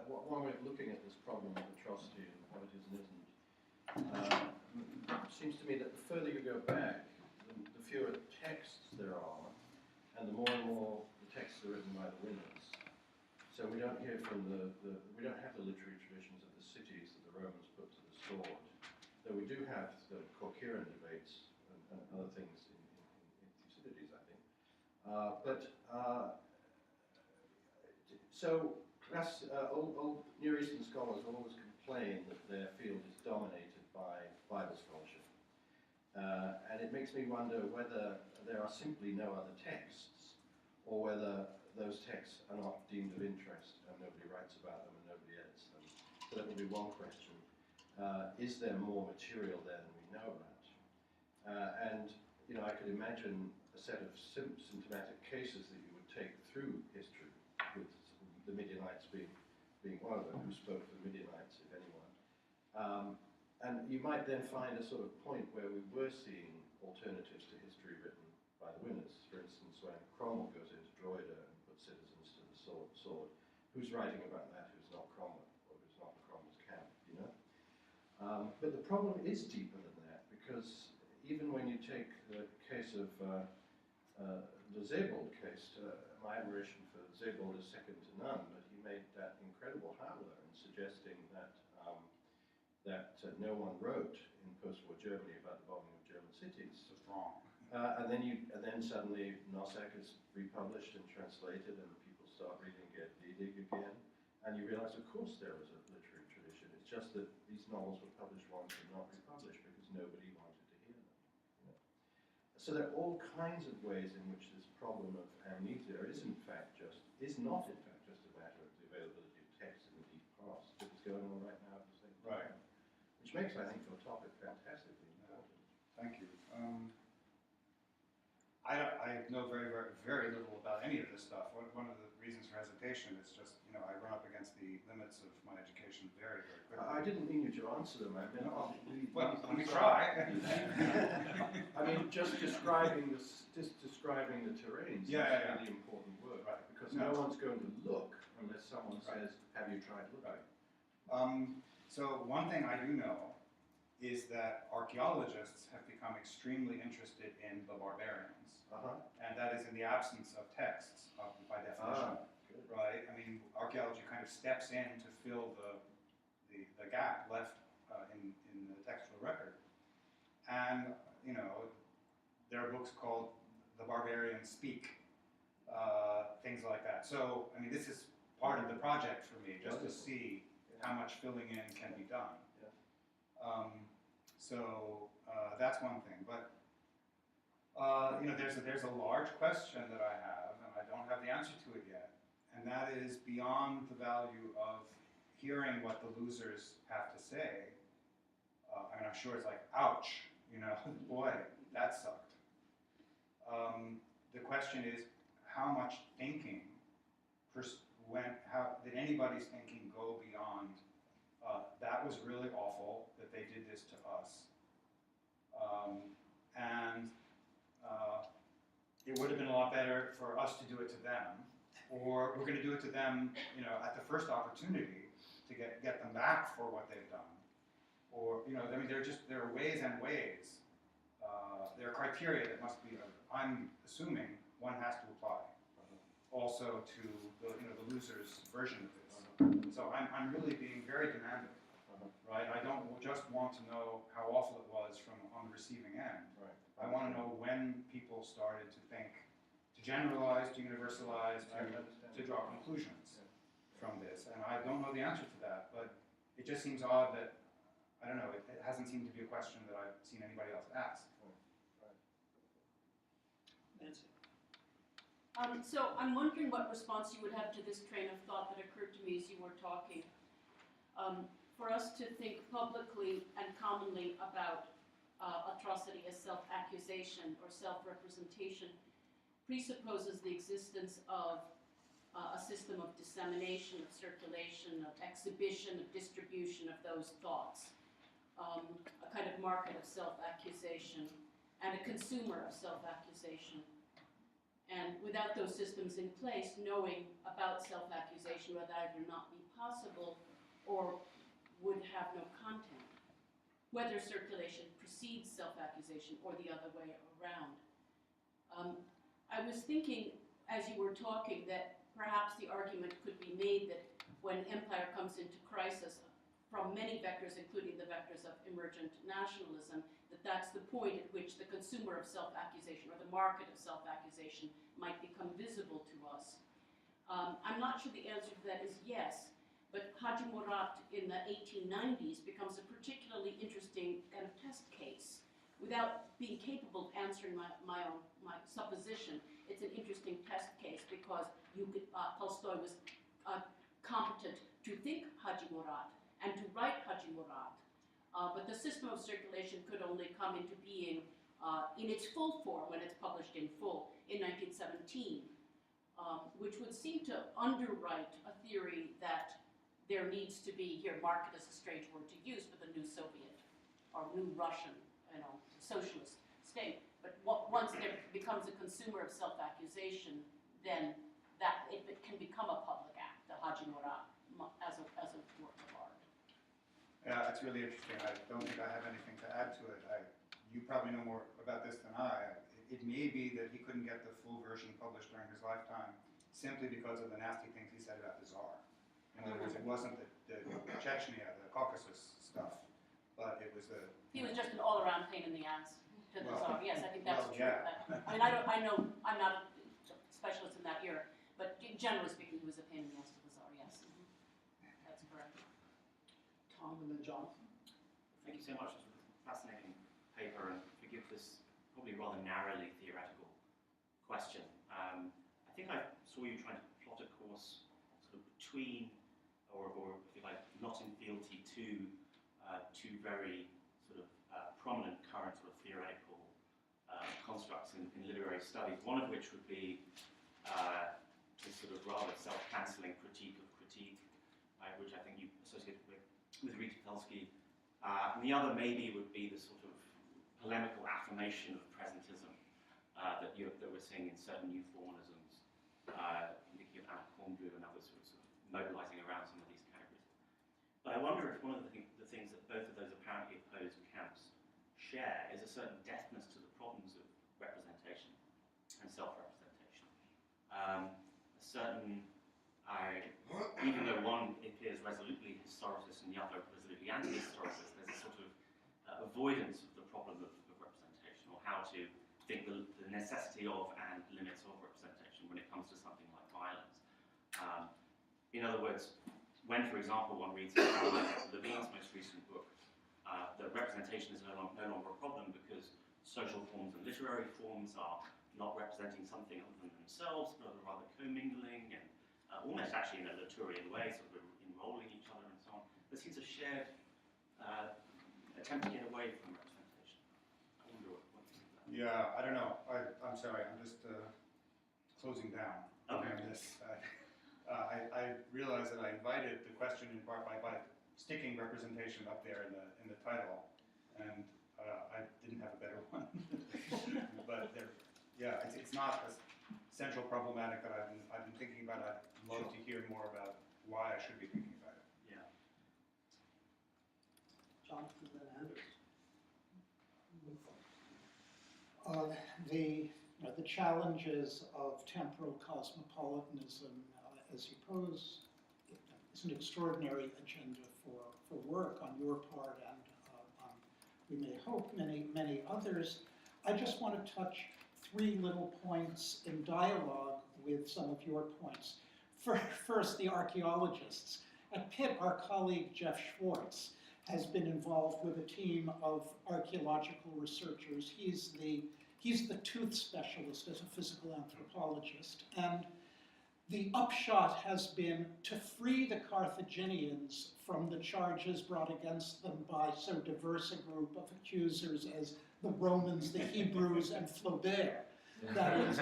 one way of looking at this problem of atrocity and what it is and isn't. It seems to me that the further you go back, the fewer texts there are, and the more the texts are written by the winners. So we don't hear from we don't have the literary traditions of the cities that the Romans put to the sword, though we do have the Corcyraean debates and other things in Thucydides, I think. So old Near Eastern scholars always complain that their field is dominated by Bible scholarship. And it makes me wonder whether there are simply no other texts, or whether those texts are not deemed of interest and nobody writes about them and nobody edits them. So that would be one question. Is there more material there than we know about? And I could imagine a set of symptomatic cases that you would take through history, with the Midianites being one of them, who spoke for the Midianites, if anyone. And you might then find a sort of point where we were seeing alternatives to history written by the winners. For instance, when Cromwell goes into Drogheda and puts citizens to the sword, who's writing about that? Who's not Cromwell, or who's not the Cromwell's camp? But the problem is deeper than that, because even when you take the case of the Sebald case, my admiration for Sebald is second to none, but he made that incredible howler in suggesting that no one wrote in post-war Germany about the bombing of German cities. It's wrong. And then suddenly Nossack is republished and translated, and people start reading Gerd Liedig again, and you realize, of course, there was a literary tradition. It's just that these novels were published once and not republished because nobody wanted to hear them. So there are all kinds of ways in which this problem of amnesia is not in fact just a matter of the availability of text in the deep past, but it's going on right now at the same time. Right. Which makes, I think, your topic fantastically important. Thank you. I know very, very, very little about any of this stuff. One of the reasons for hesitation is just, I run up against the limits of my education very, very quickly. I didn't mean you to answer them. I meant, Well, let me try. I mean, just describing the terrains is really important work, Right. because no one's going to look unless someone says, "Have you tried looking?" Right. So one thing I do know is that archaeologists have become extremely interested in the barbarians. And that is in the absence of texts, by definition. Right? I mean, archaeology kind of steps in to fill the gap left in the textual record. And, you know, there are books called The Barbarians Speak, things like that. So, I mean, this is part of the project for me, just to see how much filling in can be done. So that's one thing. But, you know, there's a large question that I have, and I don't have the answer to it yet. And that is beyond the value of hearing what the losers have to say. I mean, I'm sure it's like, ouch, you know, boy, that sucked. The question is, how much thinking, how did anybody's thinking go beyond, that was really awful that they did this to us. It would have been a lot better for us to do it to them, or we're going to do it to them, you know, at the first opportunity to get them back for what they've done. Or, you know, I mean, there are ways and ways. There are criteria that must be, I'm assuming one has to apply also to the loser's version of this. So I'm really being very demanding, right? I don't just want to know how awful it was from on the receiving end. I want to know when people started to think, to generalize, to universalize, to draw conclusions from this. And I don't know the answer to that, but it just seems odd that, I don't know, it hasn't seemed to be a question that I've seen anybody else ask. Nancy. So I'm wondering what response you would have to this train of thought that occurred to me as you were talking. For us to think publicly and commonly about atrocity as self-accusation or self-representation presupposes the existence of a system of dissemination, of circulation, of exhibition, of distribution of those thoughts, a kind of market of self-accusation, and a consumer of self-accusation. And without those systems in place, knowing about self-accusation would either not be possible or would have no content, whether circulation precedes self-accusation or the other way around. I was thinking, as you were talking, that perhaps the argument could be made that when empire comes into crisis, from many vectors, including the vectors of emergent nationalism, that's the point at which the consumer of self-accusation or the market of self-accusation might become visible to us. I'm not sure the answer to that is yes, but Haji Morat in the 1890s becomes a particularly interesting kind of test case. Without being capable of answering my supposition, it's an interesting test case because Tolstoy was competent to think Haji Morat and to write Haji Morat. But the system of circulation could only come into being in its full form when it's published in full in 1917, which would seem to underwrite a theory that there needs to be, here market is a strange word to use, but the new Soviet or new Russian, socialist state. But once there becomes a consumer of self-accusation, then that it can become a public act, the Haji Morat, as a work of art. Yeah, that's really interesting. I don't think I have anything to add to it. You probably know more about this than I. It may be that he couldn't get the full version published during his lifetime simply because of the nasty things he said about the Tsar. In other words, it wasn't the Chechnya, the Caucasus stuff, but it was the... He was just an all-around pain in the ass to the Tsar. Yes, I think that's true. Yeah. I mean, I know I'm not a specialist in that era, but generally speaking, he was a pain in the ass to the Tsar, yes. That's correct. Tom and then Jonathan. Thank you so much. It's a fascinating paper, and forgive this probably rather narrowly theoretical question. I think I saw you trying to plot a course sort of between, or if you like, not in fealty to two very sort of prominent current sort of theoretical constructs in literary studies. One of which would be this sort of rather self-cancelling critique of critique, which I think you associated with Rita Telsky. And the other maybe would be the sort of polemical affirmation of presentism that we're seeing in certain new formalisms, thinking of Anna Kornblum and others sort of mobilizing around some of these categories. But I wonder if one of the things that both of those apparently oppose certain deafness to the problems of representation and self-representation. A certain, even though one appears resolutely historicist and the other resolutely anti-historicist, there's a sort of avoidance of the problem of representation, or how to think the necessity of and limits of representation when it comes to something like violence. In other words, when, for example, one reads Levine's most recent book, that representation is no longer a problem because social forms and literary forms are not representing something other than themselves, but are rather commingling and almost actually in a Latourian way, sort of enrolling each other and so on. There seems a shared attempt to get away from representation. I wonder what you think of that. Yeah, I don't know. I'm sorry, I'm just closing down on this. I realized that I invited the question in part by sticking representation up there in the title, and I didn't have a better one. But yeah, it's not a central problematic that I've been thinking about. I'd love to hear more about why I should be thinking about it. Yeah. Jonathan, then Andrews. The challenges of temporal cosmopolitanism, as you pose, is an extraordinary agenda for work on your part and we may hope many others. I just want to touch 3 little points in dialogue with some of your points. First, the archaeologists. At Pitt, our colleague Jeff Schwartz has been involved with a team of archaeological researchers. He's the tooth specialist as a physical anthropologist. And the upshot has been to free the Carthaginians from the charges brought against them by so diverse a group of accusers as the Romans, the Hebrews, and Flaubert. That is,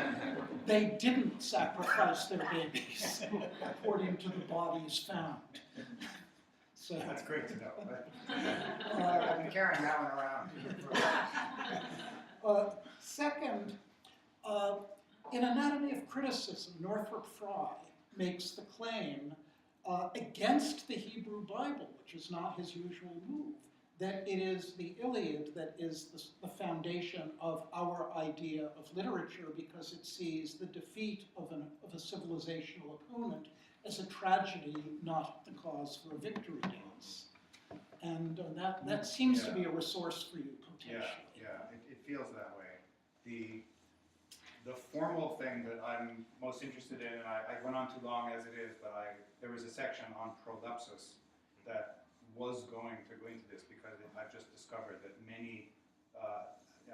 they didn't sacrifice their babies, according to the bodies found. So That's great to know. I've been carrying that one around. Second, in Anatomy of Criticism, Northrop Frye makes the claim against the Hebrew Bible, which is not his usual move, that it is the Iliad that is the foundation of our idea of literature because it sees the defeat of a civilizational opponent as a tragedy, not the cause for a victory dance. And that seems to be a resource for you, potentially. Yeah, it feels that way. The formal thing that I'm most interested in, and I went on too long as it is, but there was a section on prolepsis that was going to go into this because I've just discovered that many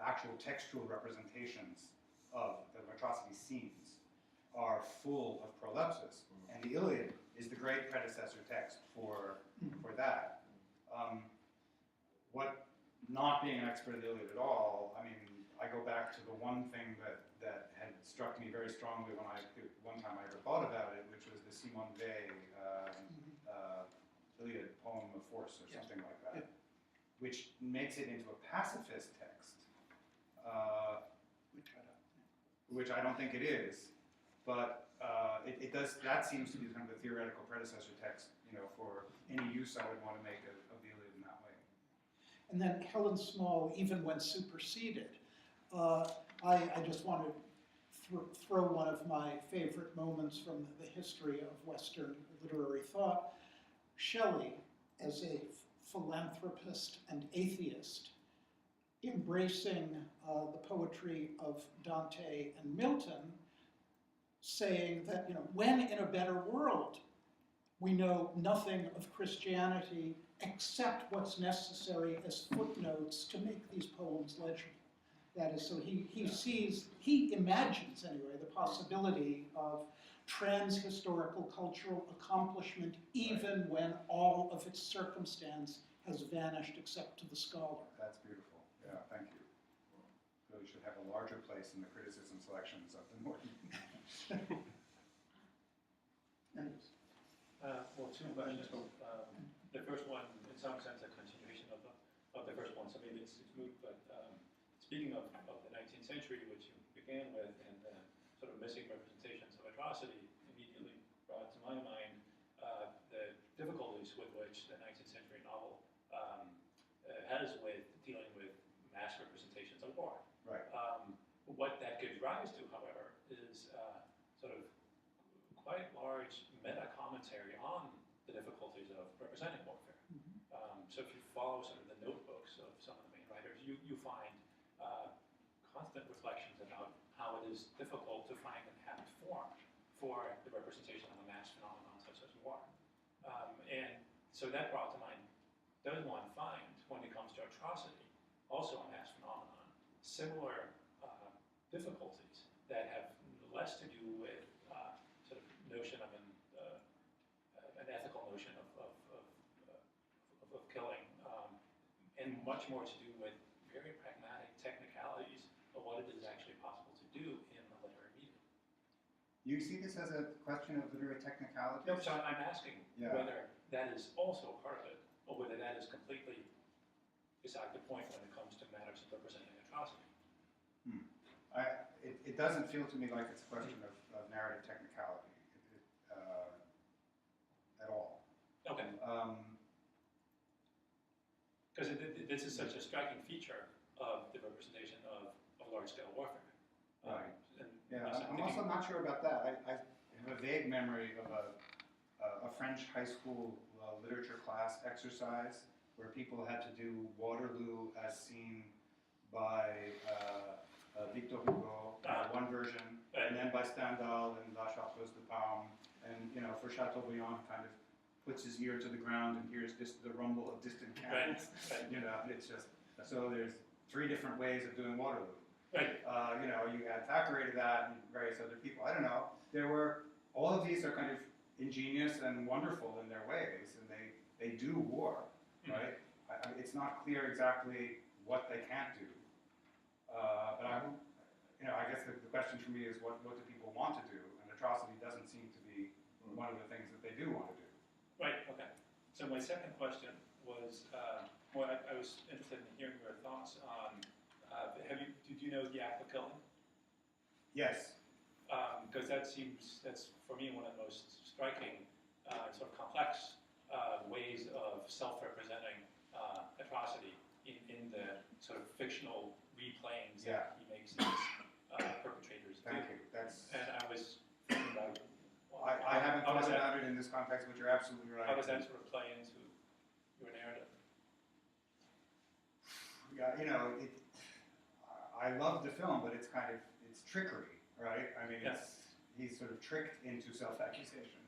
actual textual representations of the atrocity scenes are full of prolepsis, and the Iliad is the great predecessor text for that. Not being an expert in the Iliad at all, I mean, I go back to the one thing that had struck me very strongly one time I ever thought about it, which was the Simone Weil Iliad poem of force or something like that, which makes it into a pacifist text, which I don't think it is, but it does. That seems to be kind of the theoretical predecessor text, for any use I would want to make of the Iliad in that way. And then Helen Small even when superseded. I just want to throw one of my favorite moments from the history of Western literary thought. Shelley, as a philanthropist and atheist, embracing the poetry of Dante and Milton, saying that, when in a better world, we know nothing of Christianity except what's necessary as footnotes to make these poems legible. That is, so he imagines anyway, the possibility of trans-historical cultural accomplishment even when all of its circumstance has vanished except to the scholar. That's beautiful. Yeah, thank you. Really should have a larger place in the criticism selections of the Norton. Well, 2 questions. The first one, in some sense, a continuation of the first one, so maybe it's moot, but speaking of the 19th century, which you began with, and sort of missing representations of atrocity, immediately brought to my mind the difficulties with which the 19th century novel has with dealing with mass mass representations of war. Right. What that gives rise to, however, is sort of quite large meta-commentary on the difficulties of representing warfare. So if you follow sort of the notebooks of some of the main writers, you find constant reflections about how it is difficult to find an apt form for the representation of a mass phenomenon such as war. And so that brought to mind, does one find, when it comes to atrocity, also a mass phenomenon, similar difficulties that have less to do with sort of notion of an ethical notion of killing, and much more to do with very pragmatic technicalities of what it is actually possible to do in the literary medium. You see this as a question of literary technicalities? No, so I'm asking Yeah. whether that is also part of it, or whether that is completely beside the point when it comes to matters of representing atrocity. It doesn't feel to me like it's a question of narrative technicality at all. Okay. Because this is such a striking feature of the representation of large-scale warfare. Right. And Yeah, yes, I'm also not sure about that. I have a vague memory of a French high school literature class exercise where people had to do Waterloo as seen by Victor Hugo, one version, and then by Stendhal and La Chartreuse de Parme, and for Chateaubriand, kind of puts his ear to the ground and hears the rumble of distant cannons. Right. It's just so there's 3 different ways of doing Waterloo. Right. You add Thackeray to that and various other people. I don't know. All of these are kind of ingenious and wonderful in their ways, and they do war, right? It's not clear exactly what they can't do. But I guess the question for me is what do people want to do? And atrocity doesn't seem to be one of the things that they do want to do. Right, okay. So my second question was, I was interested in hearing your thoughts on, did you know the act of killing? Yes. Because that's for me one of the most striking, sort of complex ways of self-representing atrocity in the sort of fictional replayings that he makes these perpetrators do. Thank you. And I was thinking about, I haven't thought about it in this context, but you're absolutely right. how does that sort of play into your narrative? Yeah, I love the film, but it's trickery, right? I mean, he's sort of tricked into self-accusation.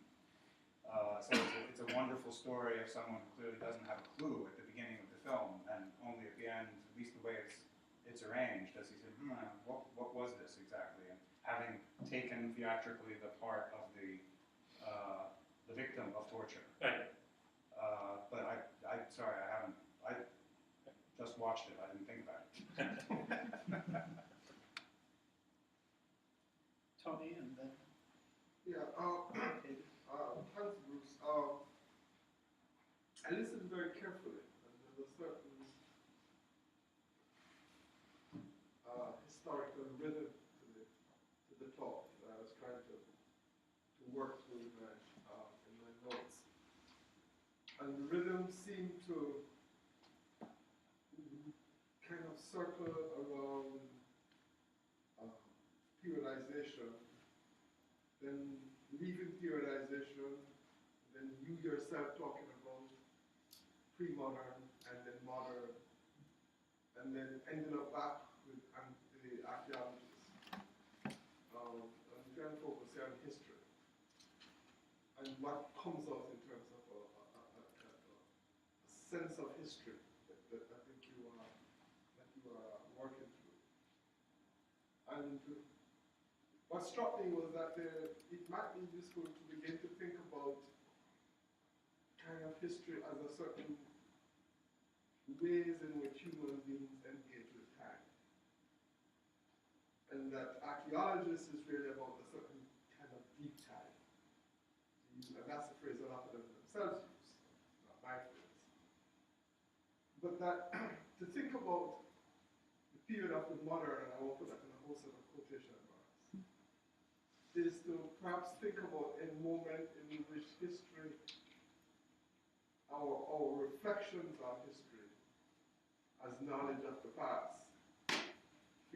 So it's a wonderful story of someone who clearly doesn't have a clue at the beginning of the film, and only at the end, at least the way it's arranged, does he say, what was this exactly? And having taken theatrically the part of the victim of torture. Right. But sorry, I haven't. I just watched it. I didn't think about it. Tony, and then Yeah, David. thanks, Bruce. I listened very carefully, and there's a certain historical rhythm to the talk that I was trying to work through in my notes. And the rhythm seemed to kind of circle around periodization, then leaving periodization, then you yourself talking about pre-modern and then modern, and then ending up back with the archaeologists. I'm trying to focus here on history and what comes out in terms of a sense of history that I think you are working through. And what struck me was that it might be useful to begin to think about kind of history as a certain ways in which human beings engage with time. And that archaeologists is really about a certain kind of deep time. And that's the phrase a lot of them themselves use, not my phrase. But that to think about the period of the modern, and I will put that in a whole set of quotation marks, is to perhaps think about a moment in which history, our reflections on history as knowledge of the past,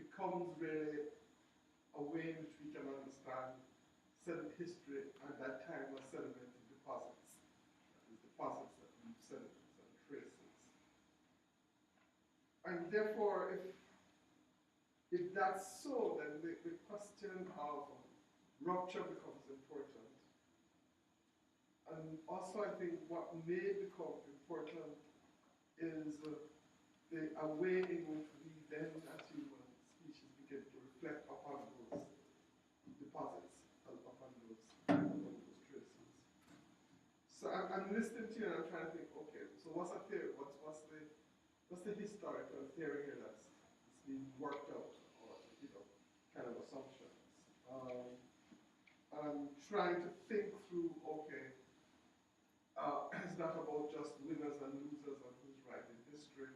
becomes really a way in which we can understand sediment history at that time of sedimented deposits. That is, deposits that leave sediments and traces. And therefore, if that's so, then the question of rupture becomes important. And also, I think what may become important is a way in which we then, as human species, begin to reflect upon those deposits, upon those traces. So I'm listening to you and I'm trying to think, okay, so what's a theory? What's the historical theory here that's being worked out, or kind of assumptions? I'm trying to think through, okay, it's not about just winners and losers and who's right in history,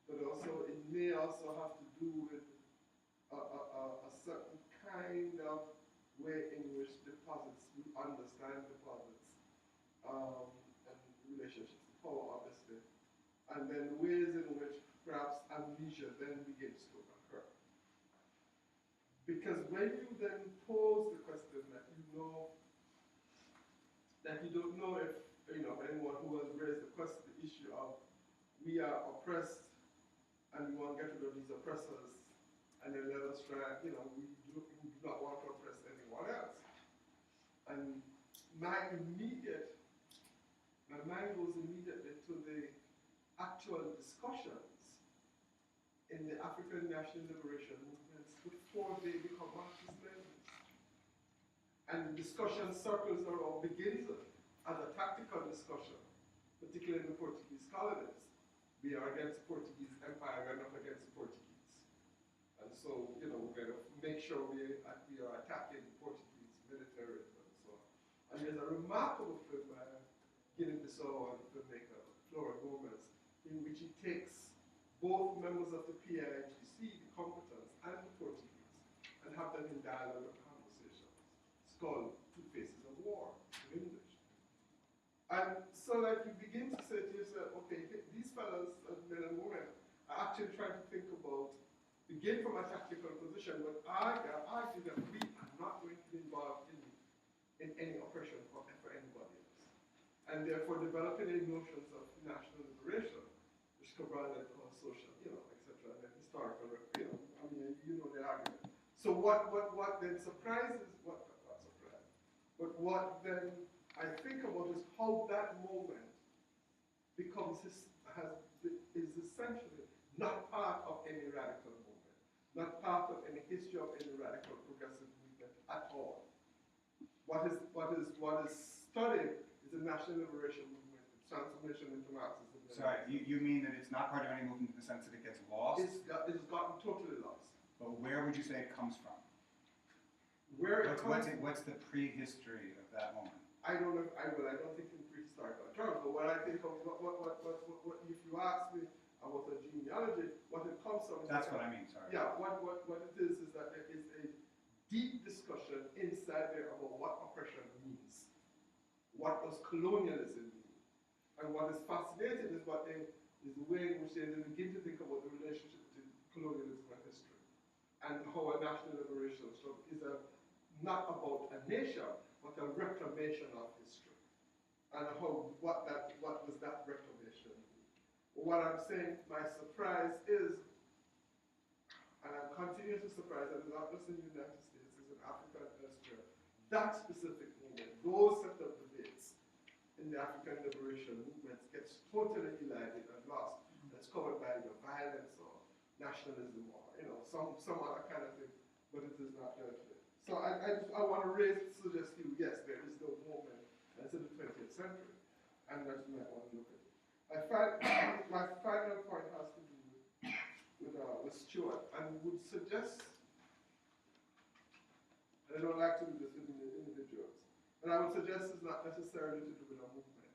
but also it may also have to do with a certain kind of way in which deposits, we understand deposits, and relationships to power, obviously, and then ways in which perhaps amnesia then begins to occur. Because when you then pose the question that you don't know if anyone who has raised the question, the issue of we are oppressed and we want to get rid of these oppressors, and then let us try, we do not want to oppress anyone else. And my mind goes immediately to the actual discussions in the African national liberation movements before they become Marxist Leninists. And the discussion circles around begins as a tactical discussion, particularly in the Portuguese colonies. We are against the Portuguese Empire, we are not against the Portuguese. And so, we're going to make sure we are attacking Portuguese militarism and so on. And there's a remarkable film by Guinea-Bissau and filmmaker Flora Gomez, in which he takes both members of the PIGC, the combatants, and the Portuguese, and have them in dialogue and conversations. It's called Two Faces of War in English. And so that you begin to say to yourself, okay, these fellows, men and women, are actually trying to think about, begin from a tactical position, but argue that we are not going to be involved in any oppression for anybody else. And therefore developing a notions of national liberation, which Cabral then calls social, etc., and then historical, the argument. So what then surprises, not surprise, but what then I think about is how that moment becomes is essentially not part of any radical movement, not part of any history of any radical progressive movement at all. What is studied is the national liberation movement, its transformation into Marxism. Sorry, you mean that it's not part of any movement in the sense that it gets lost? It's gotten totally lost. But where would you say it comes from? What's the prehistory of that moment? I don't know. I don't think in prehistorical terms. But what I think of what if you ask me about the genealogy, what it comes from. That's what I mean. Sorry. Yeah. What it is that there is a deep discussion inside there about what oppression means. What does colonialism mean? And what is fascinating is the way in which they begin to think about the relationship between colonialism and history, and how a national liberation struggle is not about a nation, but a reclamation of history, and what does that reclamation mean? What I'm saying, my surprise is, and I'm continuing to surprise, and it's not just in the United States, it's in Africa and elsewhere, that specific movement, those set of debates in the African liberation movements gets totally elided and lost. That's covered by violence or nationalism or some other kind of thing, but it is not dealt with. So I want to suggest to you, yes, there is no movement that's in the 20th century, and that you might want to look at it. My final point has to do with Stuart, and would suggest, and I don't like to do this with individuals, but I would suggest it's not necessarily to do with a movement,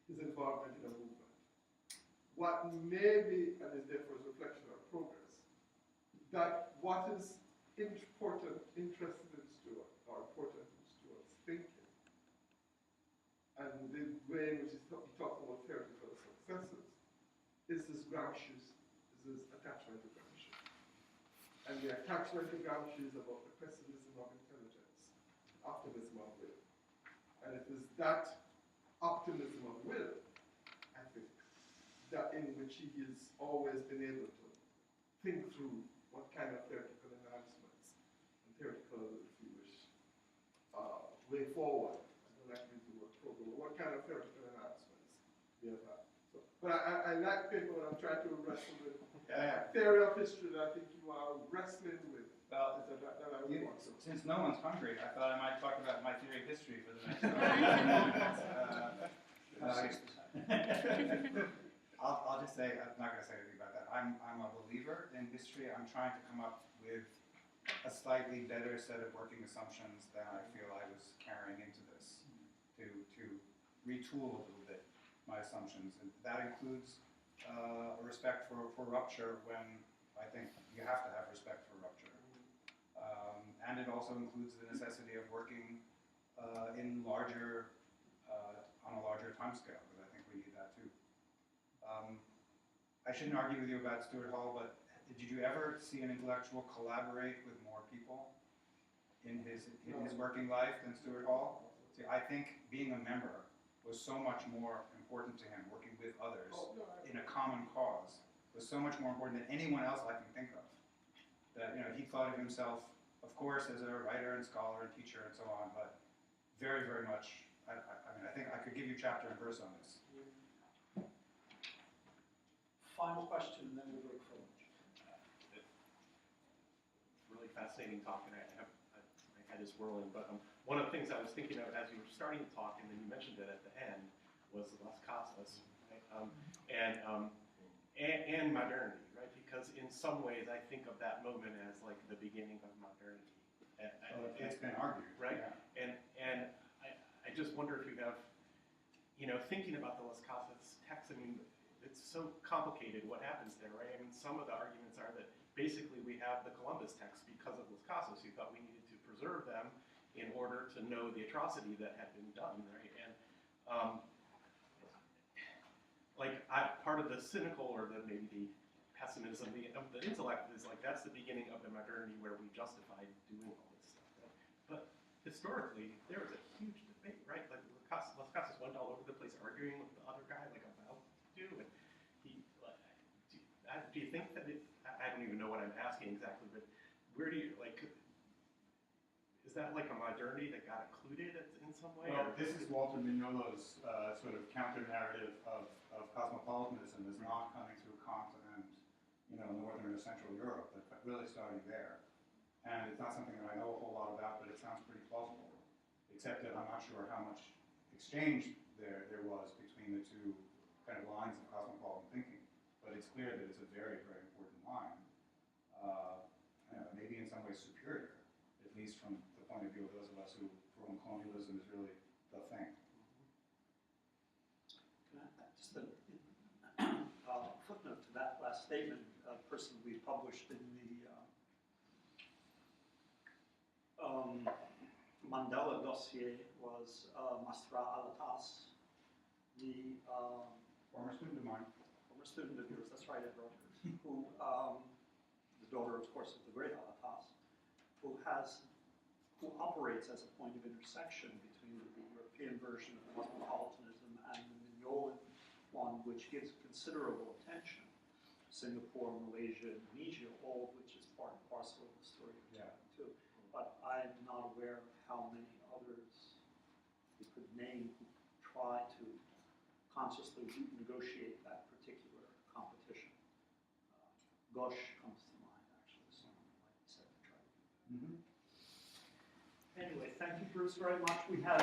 his involvement in a movement. What may be, and is therefore a reflection of progress, that what is important, interested in Stuart, or important in Stuart's thinking, and the way in which he talks about theoretical successes, is this Gramsci's, is this attachment to Gramsci. And the attachment to Gramsci is about the pessimism of intelligence, optimism of will. And it is that optimism of will, I think, that in which he has always been able to think through what kind of theoretical enhancements and theoretical, if you wish, way forward. I don't like to use the word program, but what kind of theoretical enhancements we have had. So, but I like paper when I'm trying to wrestle with theory of history that I think you are wrestling with. Well, that I would want to. since no one's hungry, I thought I might talk about my theory of history for the next I'll just say, I'm not going to say anything about that. I'm a believer in history. I'm trying to come up with a slightly better set of working assumptions than I feel I was carrying into this, to retool a little bit my assumptions. And that includes a respect for rupture when I think you have to have respect for rupture. And it also includes the necessity of working in larger, on a larger timescale, because I think we need that too. I shouldn't argue with you about Stuart Hall, but did you ever see an intellectual collaborate with more people in his working life than Stuart Hall? See, I think being a member was so much more important to him. Working with others in a common cause was so much more important than anyone else I can think of. That, you know, he thought of himself, of course, as a writer and scholar and teacher and so on, but very, very much. I mean, I think I could give you chapter and verse on this. Final question, and then we'll break for lunch. Really fascinating talk, and my head is whirling. But one of the things I was thinking of as you were starting to talk, and then you mentioned it at the end, was Las Casas, right? And modernity, right? Because in some ways, I think of that moment as like the beginning of modernity. It's been argued, right? Yeah. And I just wonder if you have, you know, thinking about the Las Casas text. I mean, it's so complicated what happens there, right? I mean, some of the arguments are that basically we have the Columbus text because of Las Casas. You thought we needed to preserve them in order to know the atrocity that had been done, right? And part of the cynical or maybe the pessimism of the intellect is like that's the beginning of the modernity where we justified doing all this stuff. Right? But historically, there was a huge debate, right? Like Las Casas went all over the place arguing with the other guy, like about to do. And do you think that I don't even know what I'm asking exactly, but where do you like? Is that like a modernity that got included in some way? Well, this is Walter Mignolo's sort of counter-narrative of cosmopolitanism as not coming through Kant and, you know, Northern or Central Europe, but really starting there. And it's not something that I know a whole lot about, but it sounds pretty plausible, except that I'm not sure how much exchange there was between the two kind of lines of cosmopolitan thinking. But it's clear that it's a very, very important line, maybe in some ways superior, at least from the point of view of those of us for whom colonialism is really the thing. Just a footnote to that last statement, a person we published in the Mandela dossier was Masra Alatas, the Former student of mine. former student of yours, that's right, at Rutgers, who, the daughter, of course, of the great Alatas, who operates as a point of intersection between the European version of cosmopolitanism and the Mignolan one, which gives considerable attention. Singapore, Malaysia, Indonesia, all of which is part and parcel of the story of too. But I'm not aware of how many others you could name who try to consciously negotiate that particular competition. Ghosh comes to mind, actually, someone like said to try to do that. Anyway, thank you, Bruce, very much. We have